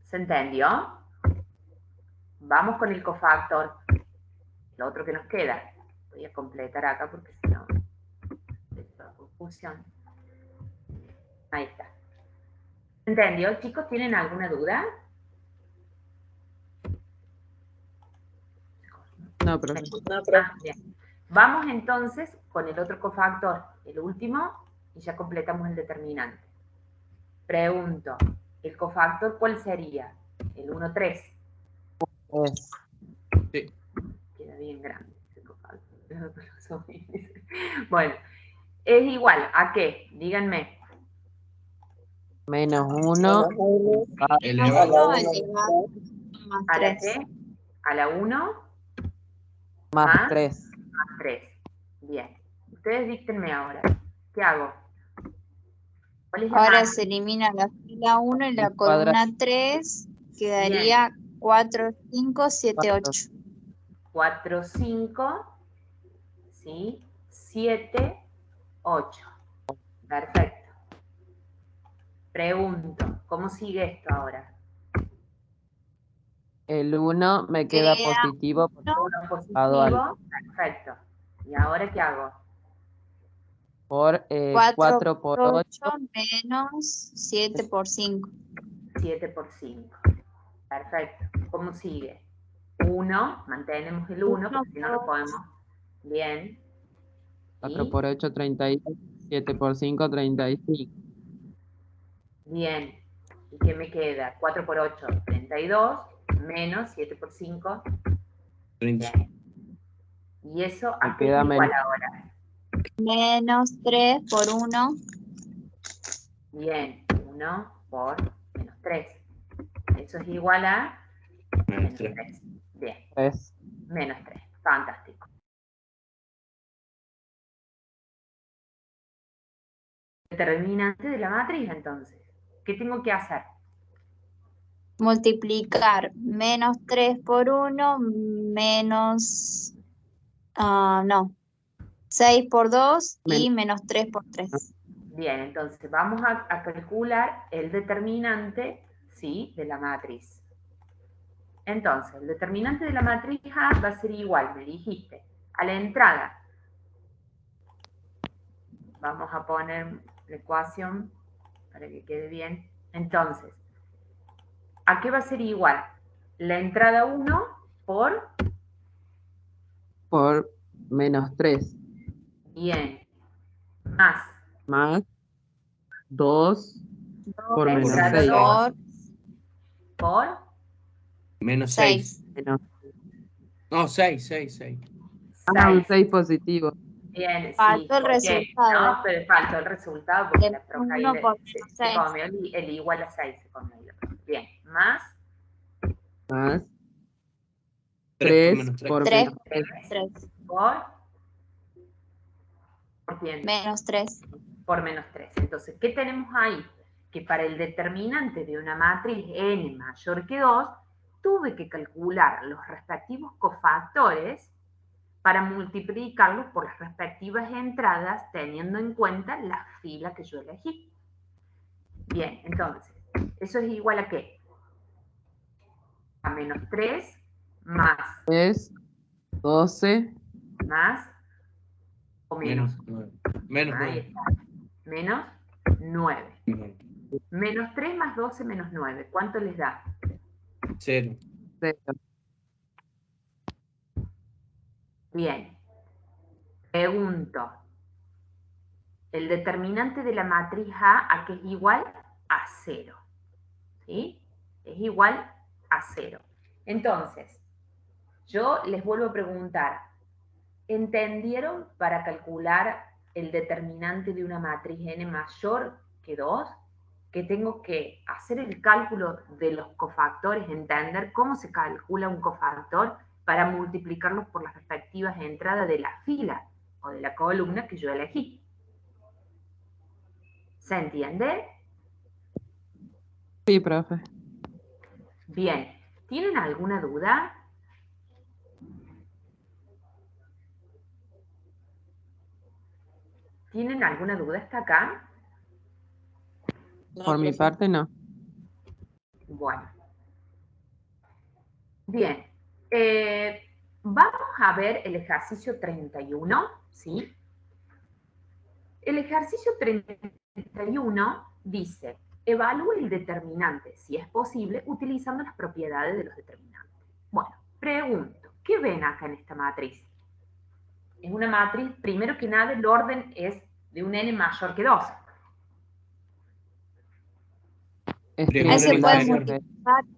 ¿Se entendió? Vamos con el cofactor. Lo otro que nos queda. Voy a completar acá porque si no, es toda confusión. Ahí está. ¿Se entendió, chicos? ¿Tienen alguna duda? No, pero Bien. Vamos entonces con el otro cofactor, el último, y ya completamos el determinante. Pregunto, ¿el cofactor cuál sería? El 1, 3. es Sí. Queda bien grande ese cofactor. Bueno, es igual a qué? Díganme. menos 1 Elevado. Uno elevado más ¿A la 3. qué? ¿A la 1? más más 3. Más 3. Bien. Ustedes díctenme ahora. ¿Qué hago? ¿Cuál es la Ahora matriz? se elimina la fila 1 y la El cuadrado. columna 3. Quedaría 4, 5, 7, 8. 4, 5, ¿sí? 7, 8. Perfecto. Pregunto, ¿cómo sigue esto ahora? El 1 me queda Queda positivo porque 1 lado alto. positivo. Perfecto. ¿Y ahora qué hago? Por 4 4 por por 8 8. menos 7 por 5. 7 por 5. Perfecto. ¿Cómo sigue? 1, mantenemos el 1 1 porque si no, no por podemos. Bien. 4 ¿Y? por 8, 32. 7 por 5, 35. Bien. ¿Y qué me queda? 4 por 8, 32, menos 7 por 5. 30. Bien. ¿Y eso Me a qué es queda igual menos. ahora? menos 3 por 1. Bien. 1 por menos 3. Eso es igual a Menos menos 3. 3. Bien. 3. Menos 3. Fantástico. Determinante de la matriz, entonces. ¿Qué tengo que hacer? Multiplicar menos 3 por 1 menos, no, 6 por 2 y menos 3 por 3. Bien, entonces vamos a calcular el determinante, ¿sí?, de la matriz. Entonces, el determinante de la matriz A va a ser igual, me dijiste, a la entrada. Vamos a poner la ecuación para que quede bien. Entonces, ¿a qué va a ser igual? La entrada 1 por... Por menos 3. Bien. Más. Más 2 por La menos entrada 6. 2 por... Menos 6. 6. Menos, No, 6, 6, 6. un 6. 6 positivo. Bien, sí, Faltó el ¿por qué? resultado. ¿No? Pero faltó el resultado porque De la profe ahí 1 por se menos 6. comió el igual a 6. Se comió ahí la profe. Bien, más Más 3 por 3 menos 3. por 3 menos 3. 3. ¿Por quién? Menos 3. Por menos 3. Entonces, ¿qué tenemos ahí? Que para el determinante de una matriz n mayor que 2, tuve que calcular los respectivos cofactores para multiplicarlos por las respectivas entradas teniendo en cuenta la fila que yo elegí. Bien, entonces, ¿eso es igual a qué? A menos 3 más 3, 12, más o menos. Menos 9. Menos Ahí 9. está. Menos 9. Menos 3 más 12 menos 9. ¿Cuánto les da? 0. 0. Bien. Pregunto. El determinante de la matriz ¿a qué es igual? A 0. ¿Sí? Es igual a 0. Entonces, yo les vuelvo a preguntar. ¿Entendieron para calcular el determinante de una matriz n mayor que 2? Que tengo que hacer el cálculo de los cofactores, entender cómo se calcula un cofactor para multiplicarlos por las respectivas entradas de la fila o de la columna que yo elegí. ¿Se entiende? Sí, profe. Bien. ¿Tienen alguna duda? ¿Tienen alguna duda hasta acá? No, Por mi profe. parte, no. Bueno. Bien. Vamos a ver el ejercicio 31, ¿sí? El ejercicio 31 dice, evalúe el determinante, si es posible, utilizando las propiedades de los determinantes. Bueno, pregunto, ¿qué ven acá en esta matriz? Es una matriz, primero que nada, el orden es de un n mayor que 2. Es Triángulo Ahí se puede triangular. inferior.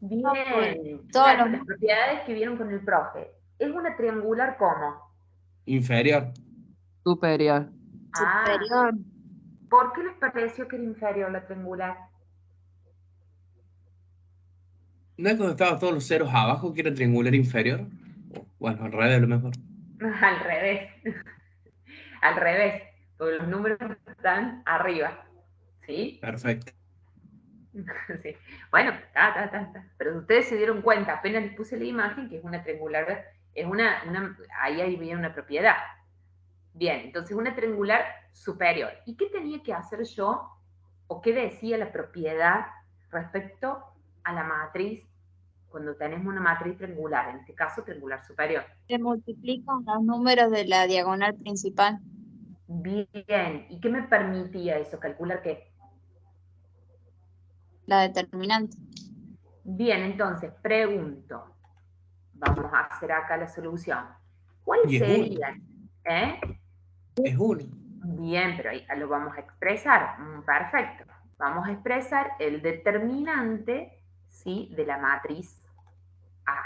multiplicar Bien, por todos claro, los las propiedades que vieron con el profe. ¿Es una triangular cómo? Inferior. Superior. Ah, superior. ¿por qué les pareció que era inferior la triangular? ¿No es cuando estaban todos los ceros abajo que era triangular inferior? Bueno, al revés a lo mejor. Al revés. Al revés, porque los números están arriba. ¿Sí? Perfecto. Sí. Bueno, pero ustedes se dieron cuenta, apenas les puse la imagen, que es una triangular, es ahí había una propiedad. Bien, entonces una triangular superior. ¿Y qué tenía que hacer yo, o qué decía la propiedad respecto a la matriz, cuando tenemos una matriz triangular, en este caso triangular superior? Se multiplican los números de la diagonal principal. Bien, ¿y qué me permitía eso? ¿Calcular qué? La determinante. Bien, entonces, pregunto. Vamos a hacer acá la solución. ¿Cuál Y es sería? Es 1. Bien, pero ahí lo vamos a expresar. Perfecto. Vamos a expresar el determinante, ¿sí?, de la matriz A.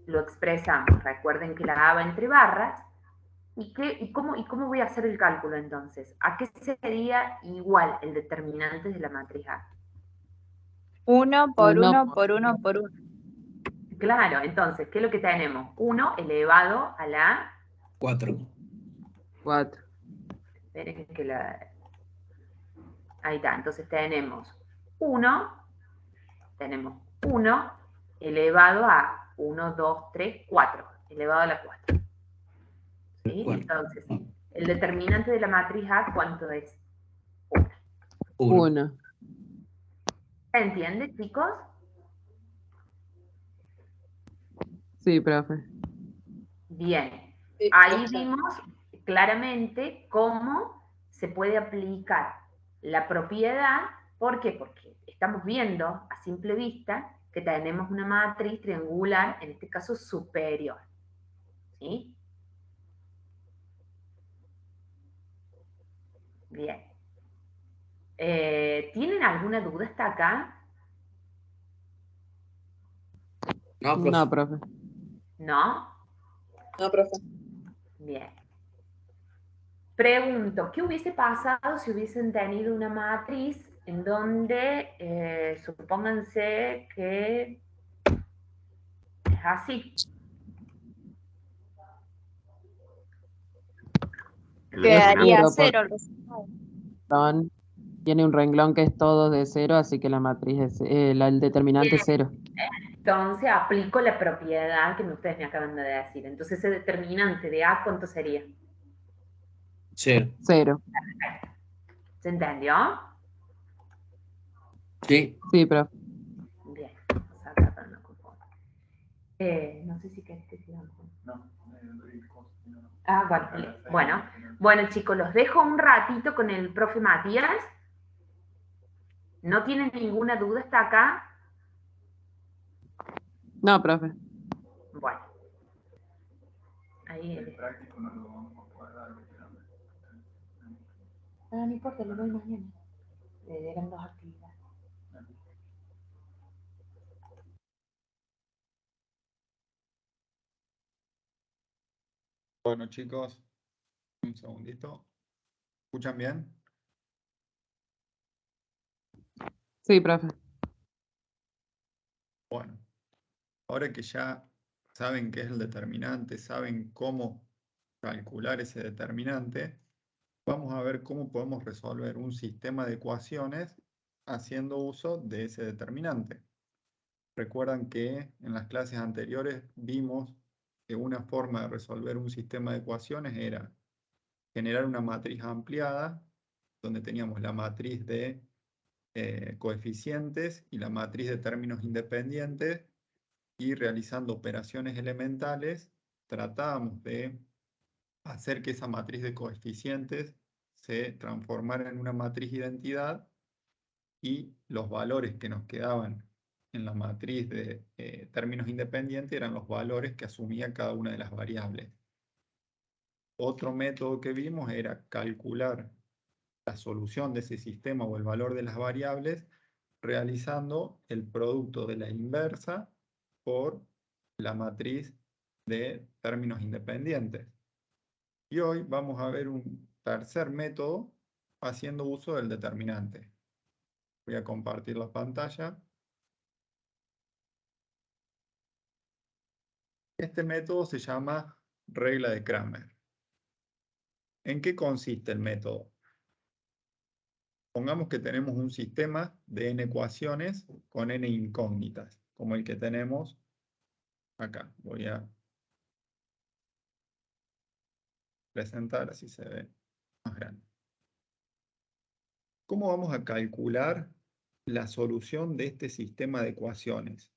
Lo expresamos. Recuerden que la A va entre barras. ¿Y cómo voy a hacer el cálculo entonces? ¿A qué sería igual el determinante de la matriz A? 1 por Uno 1 por 1 por 1. Claro, entonces, ¿qué es lo que tenemos? 1 elevado a la... 4. 4. Esperen que ahí está, entonces tenemos 1 elevado a 1, 2, 3, 4, elevado a la 4. ¿Sí? Bueno. Entonces, el determinante de la matriz A, ¿cuánto es? 1. 1. ¿Se entiende, chicos? Sí, profe. Bien. Sí, Ahí profe. vimos claramente cómo se puede aplicar la propiedad. ¿Por qué? Porque estamos viendo a simple vista que tenemos una matriz triangular, en este caso superior. ¿Sí? Bien. ¿Tienen alguna duda hasta acá? No, profe. No, profe. ¿No? No, profe. Bien. Pregunto, ¿qué hubiese pasado si hubiesen tenido una matriz en donde, supónganse que es así? Quedaría Puro, 0 el resultado. tiene un renglón que es todo de 0, así que la matriz es, el determinante es 0. Entonces aplico la propiedad que ustedes me acaban de decir. Entonces ese determinante de A, ¿cuánto sería? 0. 0. ¿Se entendió? Sí. Sí, profe. Bien. Vamos a acá para no confundir. No sé si querés que sigamos. Ah, bueno. Bueno, chicos, los dejo un ratito con el profe Matías. ¿No tienen ninguna duda hasta acá? No, profe. Bueno. Ahí. No importa, lo doy mañana. Eran 2 actividades. Bueno, chicos, un segundito. ¿Escuchan bien? Sí, profe. Bueno, ahora que ya saben qué es el determinante, saben cómo calcular ese determinante, vamos a ver cómo podemos resolver un sistema de ecuaciones haciendo uso de ese determinante. Recuerdan que en las clases anteriores vimos que una forma de resolver un sistema de ecuaciones era generar una matriz ampliada, donde teníamos la matriz de coeficientes y la matriz de términos independientes, y realizando operaciones elementales tratábamos de hacer que esa matriz de coeficientes se transformara en una matriz identidad, y los valores que nos quedaban en la matriz de términos independientes eran los valores que asumía cada una de las variables. Otro método que vimos era calcular la solución de ese sistema o el valor de las variables realizando el producto de la inversa por la matriz de términos independientes. Y hoy vamos a ver un tercer método haciendo uso del determinante. Voy a compartir la pantalla. Este método se llama regla de Cramer. ¿En qué consiste el método? Pongamos que tenemos un sistema de n ecuaciones con n incógnitas, como el que tenemos acá. Voy a presentar, así se ve más grande. ¿Cómo vamos a calcular la solución de este sistema de ecuaciones?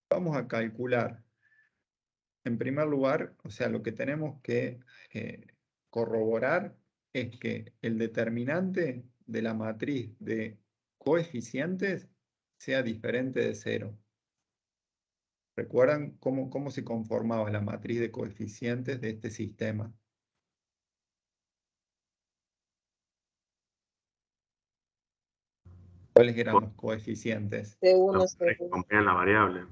Vamos a calcular, en primer lugar, o sea, lo que tenemos que corroborar es que el determinante de la matriz de coeficientes sea diferente de 0. ¿Recuerdan cómo se conformaba la matriz de coeficientes de este sistema? ¿Cuáles eran los coeficientes? C1, C2. Acompañan la variable.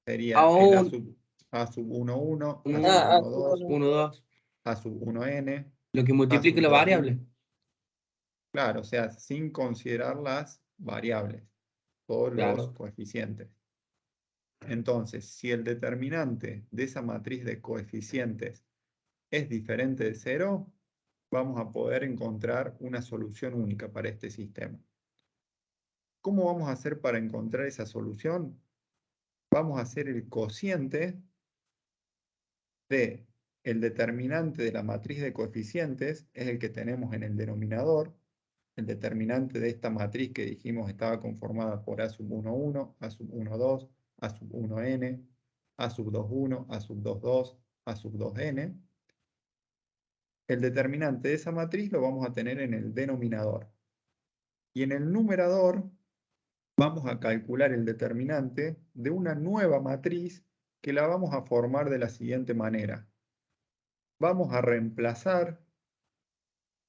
Sería el A sub 1, A Ah, sub 1, 2, 1, 2. A sub 1n. Lo que multiplica sub la 2, variable. Claro, o sea, sin considerar las variables, todos los Claro. coeficientes. Entonces, si el determinante de esa matriz de coeficientes es diferente de 0, vamos a poder encontrar una solución única para este sistema. ¿Cómo vamos a hacer para encontrar esa solución? Vamos a hacer el cociente de el determinante de la matriz de coeficientes, es el que tenemos en el denominador. El determinante de esta matriz que dijimos estaba conformada por A sub 1, 1, A sub 1, 2, A sub 1n, A sub 2, 1, A sub 2, 2, A sub 2n. El determinante de esa matriz lo vamos a tener en el denominador. Y en el numerador vamos a calcular el determinante de una nueva matriz que la vamos a formar de la siguiente manera. Vamos a reemplazar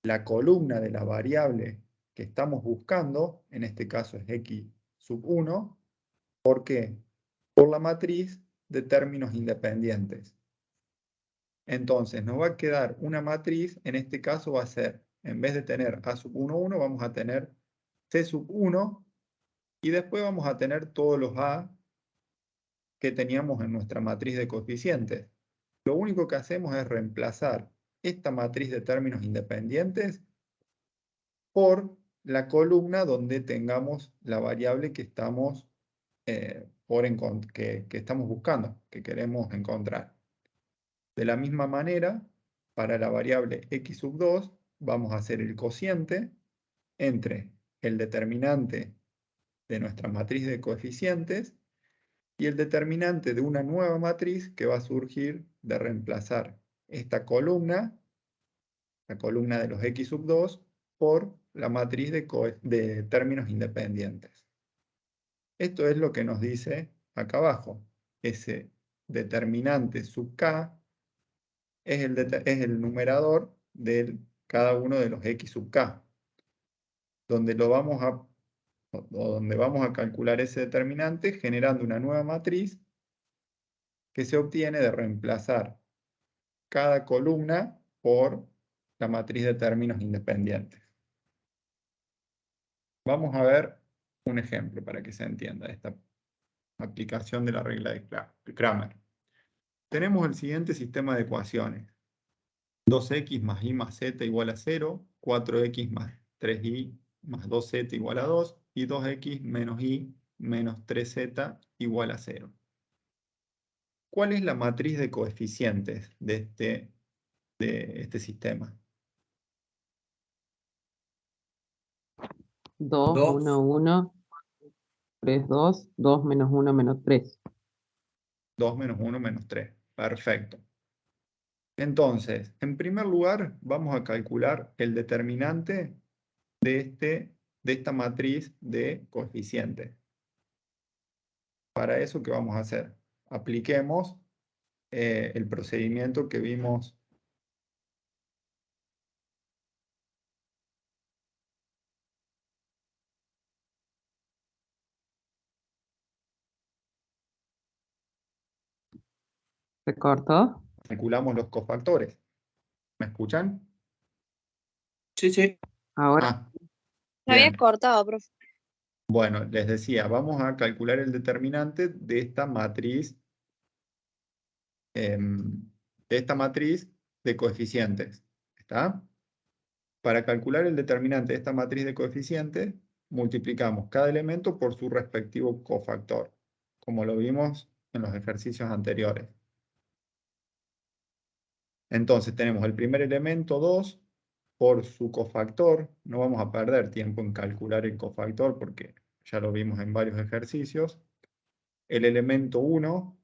la columna de la variable que estamos buscando, en este caso es x sub 1, ¿por qué? Por la matriz de términos independientes. Entonces nos va a quedar una matriz, en este caso va a ser, en vez de tener A sub 1, 1, vamos a tener C sub 1, y después vamos a tener todos los A que teníamos en nuestra matriz de coeficientes. Lo único que hacemos es reemplazar esta matriz de términos independientes por la columna donde tengamos la variable que estamos que estamos buscando, que queremos encontrar. De la misma manera, para la variable x sub 2, vamos a hacer el cociente entre el determinante de nuestra matriz de coeficientes y el determinante de una nueva matriz que va a surgir de reemplazar esta columna, la columna de los x sub 2, por la matriz de términos independientes. Esto es lo que nos dice acá abajo. Ese determinante sub k es el numerador de cada uno de los x sub k, donde vamos a calcular ese determinante generando una nueva matriz que se obtiene de reemplazar cada columna por la matriz de términos independientes. Vamos a ver un ejemplo para que se entienda esta aplicación de la regla de Cramer. Tenemos el siguiente sistema de ecuaciones. 2x más y más z igual a 0, 4x más 3y más 2z igual a 2 y 2x menos y menos 3z igual a 0. ¿Cuál es la matriz de coeficientes de este sistema? 2, 1, 1, 3, 2, 2 menos 1, menos 3. 2 menos 1 menos 3. Perfecto. Entonces, en primer lugar, vamos a calcular el determinante de esta matriz de coeficientes. Para eso, ¿qué vamos a hacer? Apliquemos el procedimiento que vimos. ¿Se cortó? Calculamos los cofactores. ¿Me escuchan? Sí, sí. Ahora, Ah, Se había bien. cortado, profe. Bueno, les decía, vamos a calcular el determinante de esta matriz de coeficientes. ¿Está? Para calcular el determinante de esta matriz de coeficientes, multiplicamos cada elemento por su respectivo cofactor, como lo vimos en los ejercicios anteriores. Entonces tenemos el primer elemento 2 por su cofactor. No vamos a perder tiempo en calcular el cofactor porque ya lo vimos en varios ejercicios. El elemento 1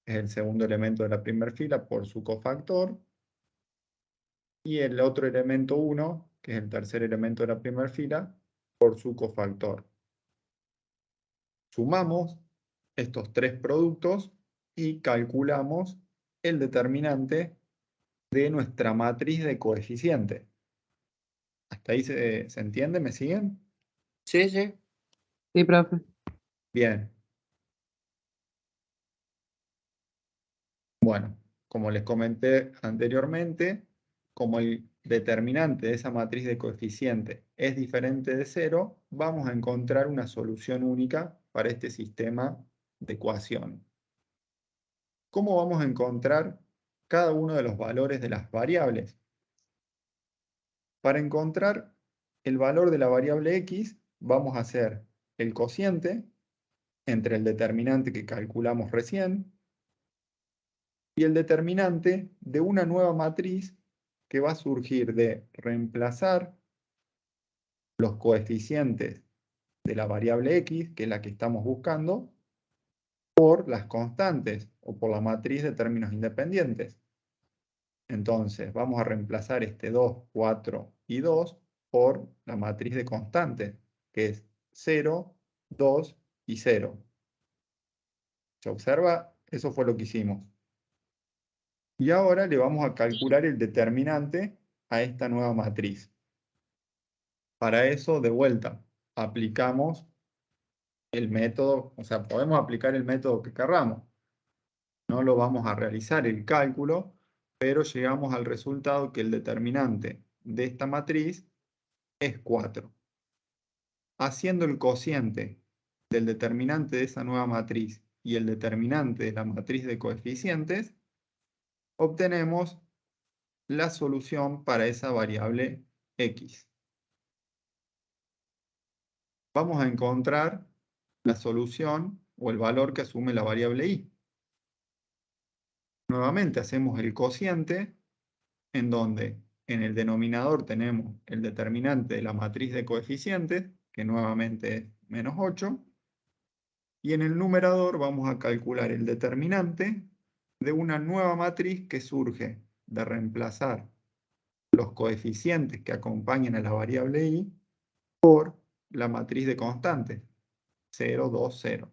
es el segundo elemento de la primera fila por su cofactor. Y el otro elemento 1, que es el tercer elemento de la primera fila, por su cofactor. Sumamos estos tres productos y calculamos el determinante de nuestra matriz de coeficientes. ¿Hasta ahí se entiende? ¿Me siguen? Sí, sí. sí, profe. Bien. Bueno, como les comenté anteriormente, como el determinante de esa matriz de coeficiente es diferente de 0, vamos a encontrar una solución única para este sistema de ecuación. ¿Cómo vamos a encontrar cada uno de los valores de las variables? Para encontrar el valor de la variable x, vamos a hacer el cociente entre el determinante que calculamos recién y el determinante de una nueva matriz que va a surgir de reemplazar los coeficientes de la variable x, que es la que estamos buscando, por las constantes o por la matriz de términos independientes. Entonces, vamos a reemplazar este 2, 4 y 2 por la matriz de constantes, que es 0, 2 y 0. ¿Se observa? Eso fue lo que hicimos. Y ahora le vamos a calcular el determinante a esta nueva matriz. Para eso, de vuelta, aplicamos el método, o sea, podemos aplicar el método que querramos. No lo vamos a realizar el cálculo, pero llegamos al resultado que el determinante de esta matriz es 4. Haciendo el cociente del determinante de esa nueva matriz y el determinante de la matriz de coeficientes, obtenemos la solución para esa variable x. Vamos a encontrar la solución o el valor que asume la variable y. Nuevamente hacemos el cociente, en donde en el denominador tenemos el determinante de la matriz de coeficientes, que nuevamente es menos 8, y en el numerador vamos a calcular el determinante de una nueva matriz que surge de reemplazar los coeficientes que acompañan a la variable y por la matriz de constantes, 0, 2, 0.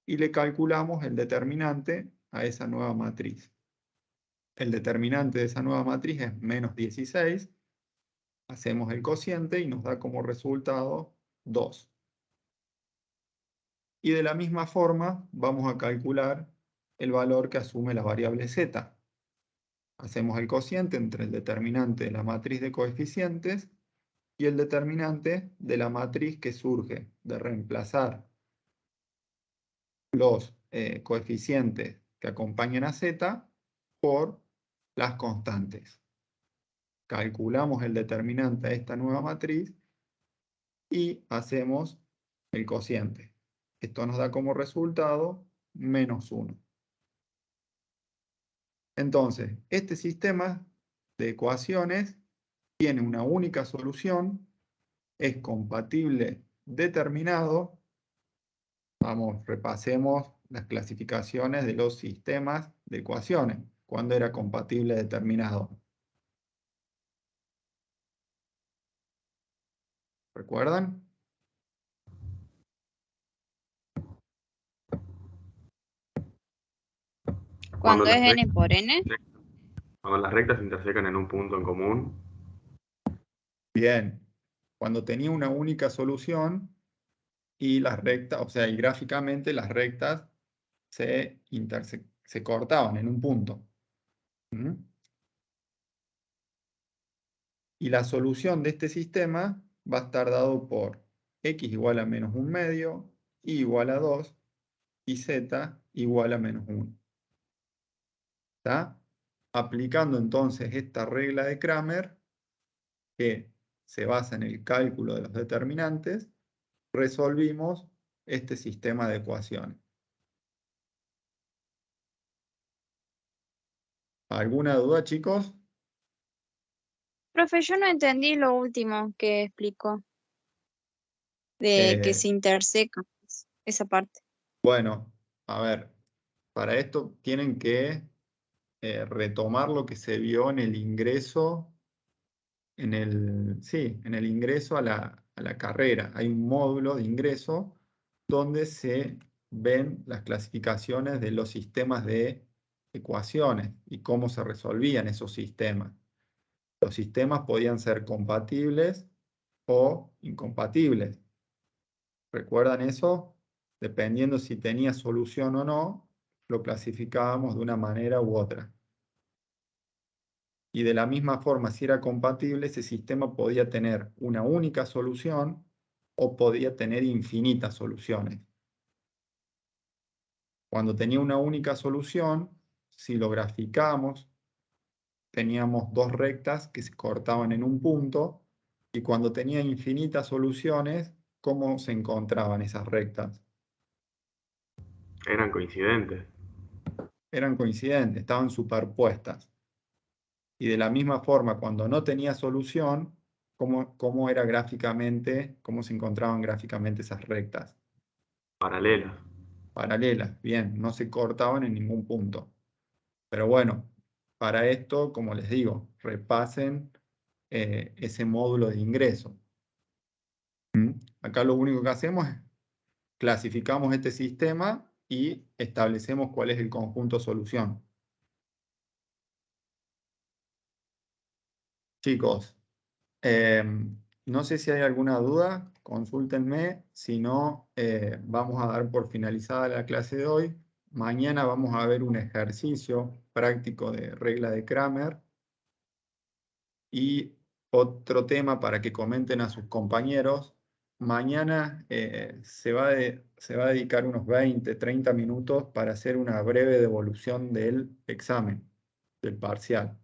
Y le calculamos el determinante a esa nueva matriz. El determinante de esa nueva matriz es menos 16. Hacemos el cociente y nos da como resultado 2. Y de la misma forma vamos a calcular el valor que asume la variable z. Hacemos el cociente entre el determinante de la matriz de coeficientes y el determinante de la matriz que surge de reemplazar los coeficientes que acompañan a z por las constantes. Calculamos el determinante de esta nueva matriz y hacemos el cociente. Esto nos da como resultado menos 1. Entonces, este sistema de ecuaciones tiene una única solución, es compatible determinado. Vamos, repasemos las clasificaciones de los sistemas de ecuaciones. ¿Cuándo era compatible determinado? ¿Recuerdan? Cuando es las n por n. Cuando las rectas se intersecan en un punto en común. Bien. Cuando tenía una única solución y las rectas, o sea, y gráficamente las rectas se cortaban en un punto. ¿Mm? Y la solución de este sistema va a estar dado por x igual a menos 1 medio, y igual a 2, y z igual a menos 1. ¿Está? Aplicando entonces esta regla de Cramer, que se basa en el cálculo de los determinantes, resolvimos este sistema de ecuaciones. ¿Alguna duda, chicos? Profe, yo no entendí lo último que explicó, de que se interseca esa parte. Bueno, a ver, para esto tienen que retomar lo que se vio en el ingreso, en el ingreso a la carrera. Hay un módulo de ingreso donde se ven las clasificaciones de los sistemas de ecuaciones y cómo se resolvían esos sistemas. Los sistemas podían ser compatibles o incompatibles. ¿Recuerdan eso? Dependiendo si tenía solución o no, lo clasificábamos de una manera u otra. Y de la misma forma, si era compatible, ese sistema podía tener una única solución o podía tener infinitas soluciones. Cuando tenía una única solución, si lo graficamos, teníamos dos rectas que se cortaban en un punto, y cuando tenía infinitas soluciones, ¿cómo se encontraban esas rectas? Eran coincidentes. Eran coincidentes, estaban superpuestas. Y de la misma forma, cuando no tenía solución, ¿cómo era gráficamente, cómo se encontraban gráficamente esas rectas? Paralelas. Paralelas, bien, no se cortaban en ningún punto. Pero bueno, para esto, como les digo, repasen ese módulo de ingreso. Acá lo único que hacemos es clasificamos este sistema y establecemos cuál es el conjunto solución. Chicos, no sé si hay alguna duda, consúltenme. Si no, vamos a dar por finalizada la clase de hoy. Mañana vamos a ver un ejercicio práctico de regla de Cramer. Y otro tema para que comenten a sus compañeros. Mañana se va a dedicar unos 20, 30 minutos para hacer una breve devolución del examen, del parcial.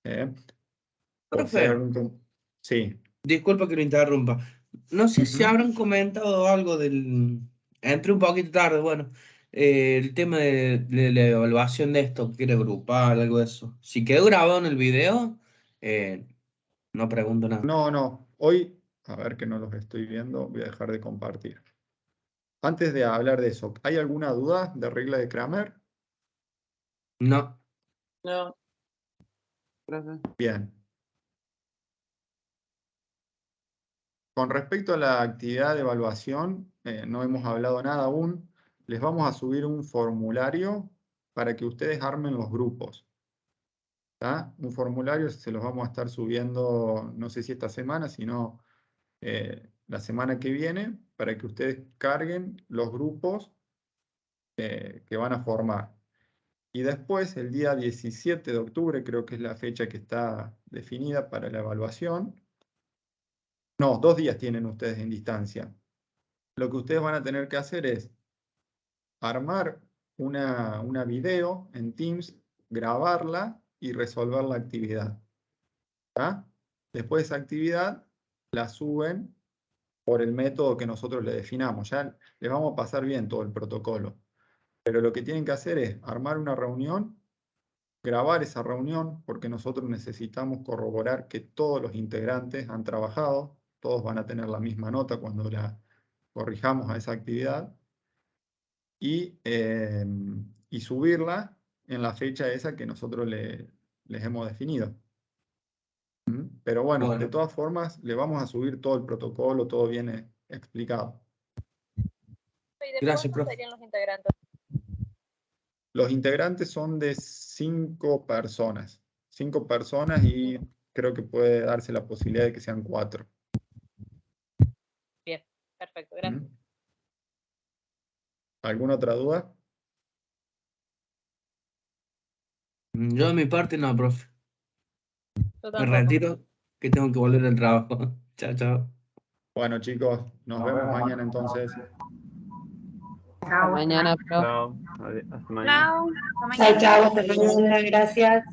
Por si hay Profe, algún... Sí. disculpa que lo interrumpa. No sé si Ujú. habrán comentado algo del... Entré un poquito tarde, bueno. El tema de la evaluación de esto, que era grupal, algo de eso. Si quedó grabado en el video, no pregunto nada. No, hoy, a ver que no los estoy viendo, voy a dejar de compartir. Antes de hablar de eso, ¿hay alguna duda de regla de Kramer? No. No. Profe. Bien. Con respecto a la actividad de evaluación, no hemos hablado nada aún. Les vamos a subir un formulario para que ustedes armen los grupos. ¿Tá? Un formulario se los vamos a estar subiendo, no sé si esta semana, sino la semana que viene, para que ustedes carguen los grupos que van a formar. Y después, el día 17 de octubre, creo que es la fecha que está definida para la evaluación. No, 2 días tienen ustedes en distancia. Lo que ustedes van a tener que hacer es armar una video en Teams, grabarla y resolver la actividad. ¿Tá? Después de esa actividad, la suben por el método que nosotros le definamos. Ya les vamos a pasar bien todo el protocolo. Pero lo que tienen que hacer es armar una reunión, grabar esa reunión, porque nosotros necesitamos corroborar que todos los integrantes han trabajado, todos van a tener la misma nota cuando la corrijamos a esa actividad, y subirla en la fecha esa que nosotros les hemos definido. Pero bueno, de Bueno, todas formas, le vamos a subir todo el protocolo, todo viene explicado. ¿Y de gracias, cuántos profe. serían los integrantes? Los integrantes son de 5 personas. 5 personas y creo que puede darse la posibilidad de que sean 4. Bien, perfecto, gracias. ¿Alguna otra duda? Yo de mi parte no, profe. Yo Me tampoco. retiro, que tengo que volver al trabajo. Chao, chao. Bueno, chicos, nos vemos mañana entonces. Hasta mañana, profe. Chao. Hasta mañana. Chao. Hasta Chao, mañana. chao, hasta mañana, gracias.